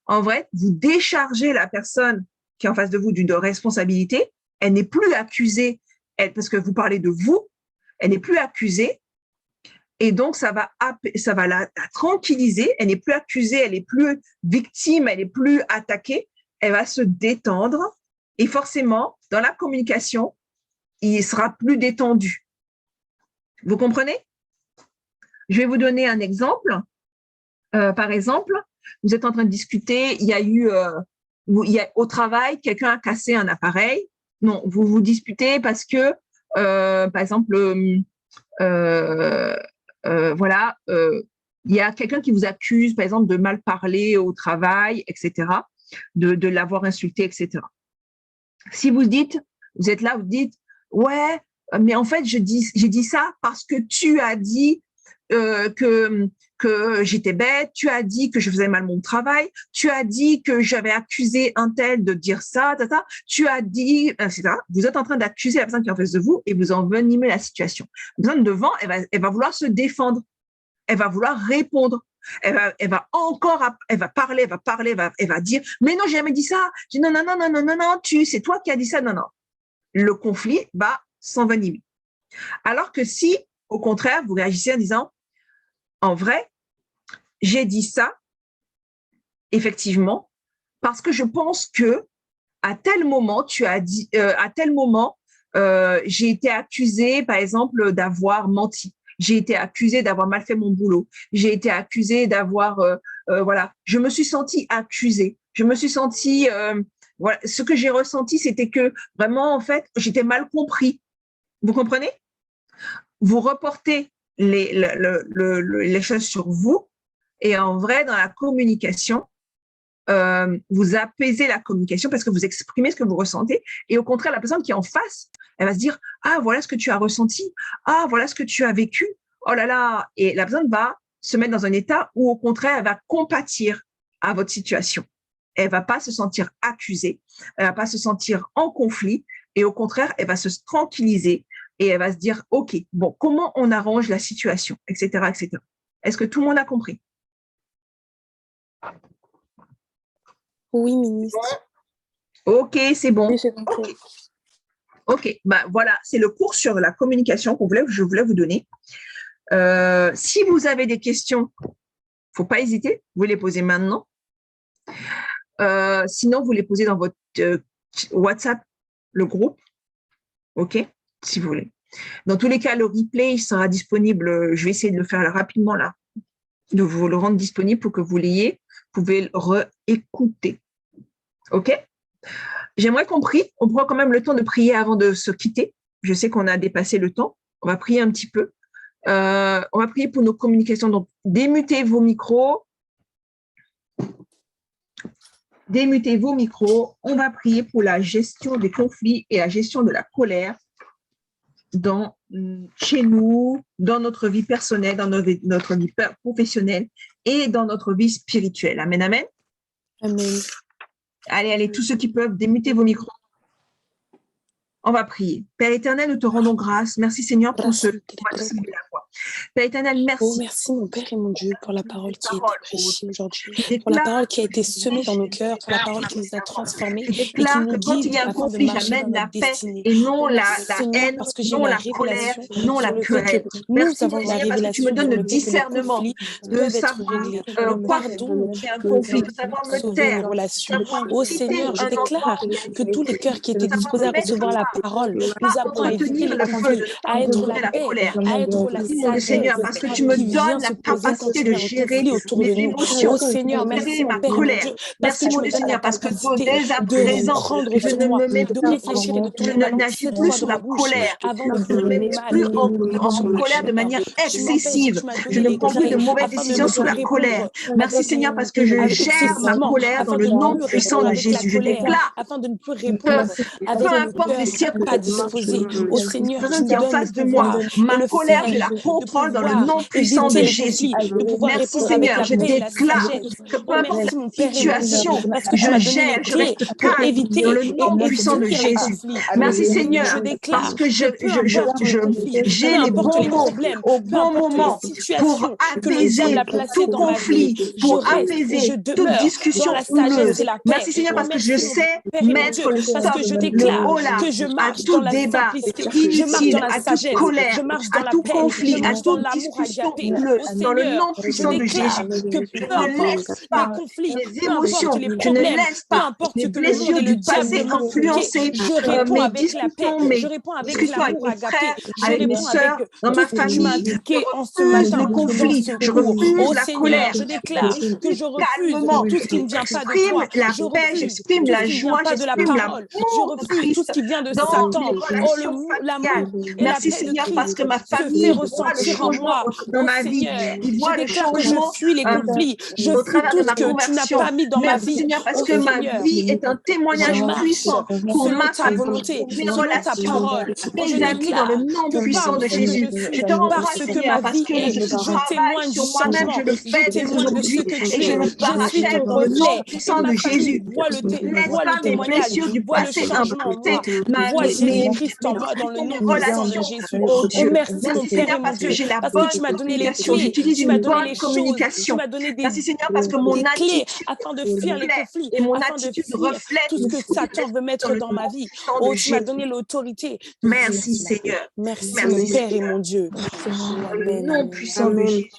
en vrai, vous déchargez la personne qui est en face de vous d'une responsabilité, elle n'est plus accusée, parce que vous parlez de vous, elle n'est plus accusée, et donc ça va la tranquilliser, elle n'est plus accusée, elle n'est plus victime, elle n'est plus attaquée, elle va se détendre, et forcément, dans la communication, il sera plus détendu. Vous comprenez? Je vais vous donner un exemple. Par exemple, vous êtes en train de discuter, il y a au travail, quelqu'un a cassé un appareil. Non, vous vous disputez parce que, par exemple, voilà, il y a quelqu'un qui vous accuse, par exemple, de mal parler au travail, etc., de l'avoir insulté, etc. Si vous êtes là, vous dites, ouais, mais en fait, j'ai dit ça parce que tu as dit que j'étais bête, tu as dit que je faisais mal mon travail, tu as dit que j'avais accusé un tel de dire ça, tu as dit, etc. Vous êtes en train d'accuser la personne qui est en face de vous et vous envenimez la situation. La personne devant, elle va vouloir se défendre, elle va vouloir répondre. Elle va parler, elle va dire, mais non, j'ai jamais dit ça. Je dis, non, c'est toi qui as dit ça, non. Le conflit va s'envenimer. Alors que si, au contraire, vous réagissez en disant, en vrai, j'ai dit ça, effectivement, parce que je pense que à tel moment, tu as dit, à tel moment, j'ai été accusée, par exemple, d'avoir menti. J'ai été accusée d'avoir mal fait mon boulot. J'ai été accusée d'avoir, voilà, je me suis sentie accusée. Je me suis sentie Voilà, ce que j'ai ressenti, c'était que vraiment, en fait, j'étais mal compris. Vous comprenez? Vous reportez les choses sur vous et en vrai, dans la communication, vous apaisez la communication parce que vous exprimez ce que vous ressentez et au contraire, la personne qui est en face, elle va se dire « Ah, voilà ce que tu as ressenti. Ah, voilà ce que tu as vécu. Oh là là !» Et la personne va se mettre dans un état où au contraire, elle va compatir à votre situation. Elle va pas se sentir accusée, elle va pas se sentir en conflit et au contraire, elle va se tranquilliser et elle va se dire « Ok, bon, comment on arrange la situation, etc., etc. » Est-ce que tout le monde a compris? Oui, ministre. Ok, c'est bon. Oui, j'ai compris. Ok, bah voilà, c'est le cours sur la communication je voulais vous donner. Si vous avez des questions, faut pas hésiter, vous les posez maintenant. Sinon, vous les posez dans votre WhatsApp, le groupe, ok, si vous voulez. Dans tous les cas, le replay il sera disponible. Je vais essayer de le faire rapidement là, de vous le rendre disponible pour que vous l'ayez. Vous pouvez le réécouter, ok. J'aimerais qu'on prie. On prend quand même le temps de prier avant de se quitter. Je sais qu'on a dépassé le temps. On va prier un petit peu. On va prier pour nos communications. Donc, démutez vos micros. Démutez vos micros. On va prier pour la gestion des conflits et la gestion de la colère chez nous, dans notre vie personnelle, dans notre vie professionnelle et dans notre vie spirituelle. Amen, amen. Amen. Allez, tous ceux qui peuvent, démutez vos micros. On va prier. Père éternel, nous te rendons grâce. Merci Seigneur pour ce Père éternel, merci. Oh, merci mon Père et mon Dieu pour la parole qui a été prêchée aujourd'hui, pour la parole qui a été semée dans nos cœurs, pour la parole qui nous a transformés et qui nous guide afin de marcher dans notre destinée. Et non la haine, parce que j'ai la révélation, non la querelle. Nous avons la révélation tu me donnes le sur le fait que les discernement conflits de peuvent être savoir réglés. Le pardon un conflit, de savoir me sauver taire. nos relations. Ô Seigneur, je déclare que tous les cœurs qui étaient disposés à recevoir la parole, nous apprend à éviter les conflits, à être la paix, à être la sagesse, Seigneur, parce que tu me donnes la capacité de gérer mes émotions. Oh Seigneur, merci mon Père et mon Dieu, parce que tu me donnes la capacité de prendre sur moi, de réfléchir et de tourner ma langue 7 fois dans ma bouche avant de parler mal et en colère de manière excessive. Je ne prends plus de mauvaises décisions sous la colère. Merci Seigneur, parce que je gère ma colère dans le nom puissant de Jésus. Je déclare afin de ne plus répondre avec le cœur pas disposé. Au Seigneur, tu me donnes le pouvoir et le colère, je la contrôle dans le nom puissant de Jésus. Merci Seigneur, je déclare que peu importe la situation, parce que tu m'as donné les clés pour éviter dans le nom puissant de Jésus. Merci Seigneur, parce que j'ai les bons mots au bon moment pour apaiser tout conflit, pour apaiser toute discussion houleuse. Merci Seigneur, parce que je sais mettre le stop, le holà à tout débat inutile, à toute colère, à tout conflit, à toute discussion houleuse, dans le nom puissant de Jésus. Je ne laisse pas les émotions, je ne laisse pas les blessures du passé influencer mes discussions, mes discussions avec mes frères, avec mes sœurs, dans ma famille. Je refuse le conflit, je refuse la colère. Je déclare que je refuse tout ce qui ne vient pas de toi. Je refuse la paix, j'exprime la joie, j'exprime l'amour. Je refuse tout ce qui vient de Satan. Oh, l'amour. Merci Seigneur, parce que ma famille voit le changement dans ma vie. Il voit le changement. Je fuis les conflits. Je fuis tout ce que tu n'as pas mis dans ma vie. Seigneur, parce que ma vie est un témoignage puissant pour ma volonté, mes relations, mes amis dans le nom puissant de Jésus. Je te rends grâce, Seigneur, parce que je témoigne sur moi-même, je le fais dès aujourd'hui et je le parachève dans le nom puissant de Jésus. Laisse pas mes blessures du passé impacter mes relations. Oh Dieu, merci Seigneur, parce que j'ai la bonne communication. J'utilise une bonne communication. Merci Seigneur, parce que mon attitude afin de fuir les conflits et mon attitude reflète tout ce que Satan veut mettre dans ma vie. Oh, tu m'as donné l'autorité. Merci Seigneur. Merci mon Père et mon Dieu. Le nom puissant de Jésus.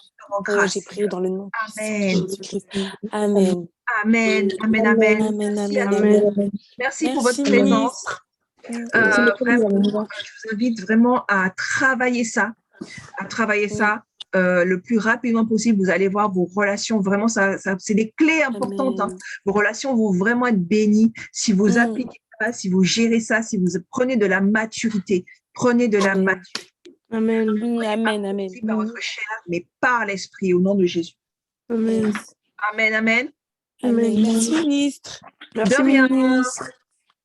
J'ai prié dans le nom Amen. de Jésus-Christ. Amen. Amen. Amen. Amen. Amen. Amen. Merci pour votre présence. Vraiment, je vous invite vraiment à travailler ça, le plus rapidement possible. Vous allez voir vos relations, vraiment, c'est des clés importantes. Hein. Vos relations vont vraiment être bénies si vous appliquez ça, si vous gérez ça, si vous prenez de la maturité. Prenez de la maturité. Amen. Amen. Par votre chair, mais par l'esprit, au nom de Jésus. Amen. Amen, amen. Amen. Merci, ministre. Merci, De rien. ministre.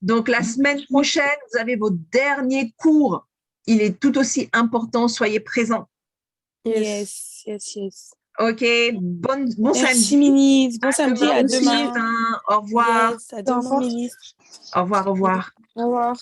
Donc, la semaine prochaine, vous avez vos derniers cours. Il est tout aussi important. Soyez présents. Yes. OK. Bon Merci, samedi. ministre. Bon samedi, à Demain. demain. Au revoir. Yes, à demain, ministre. Au revoir. Au revoir.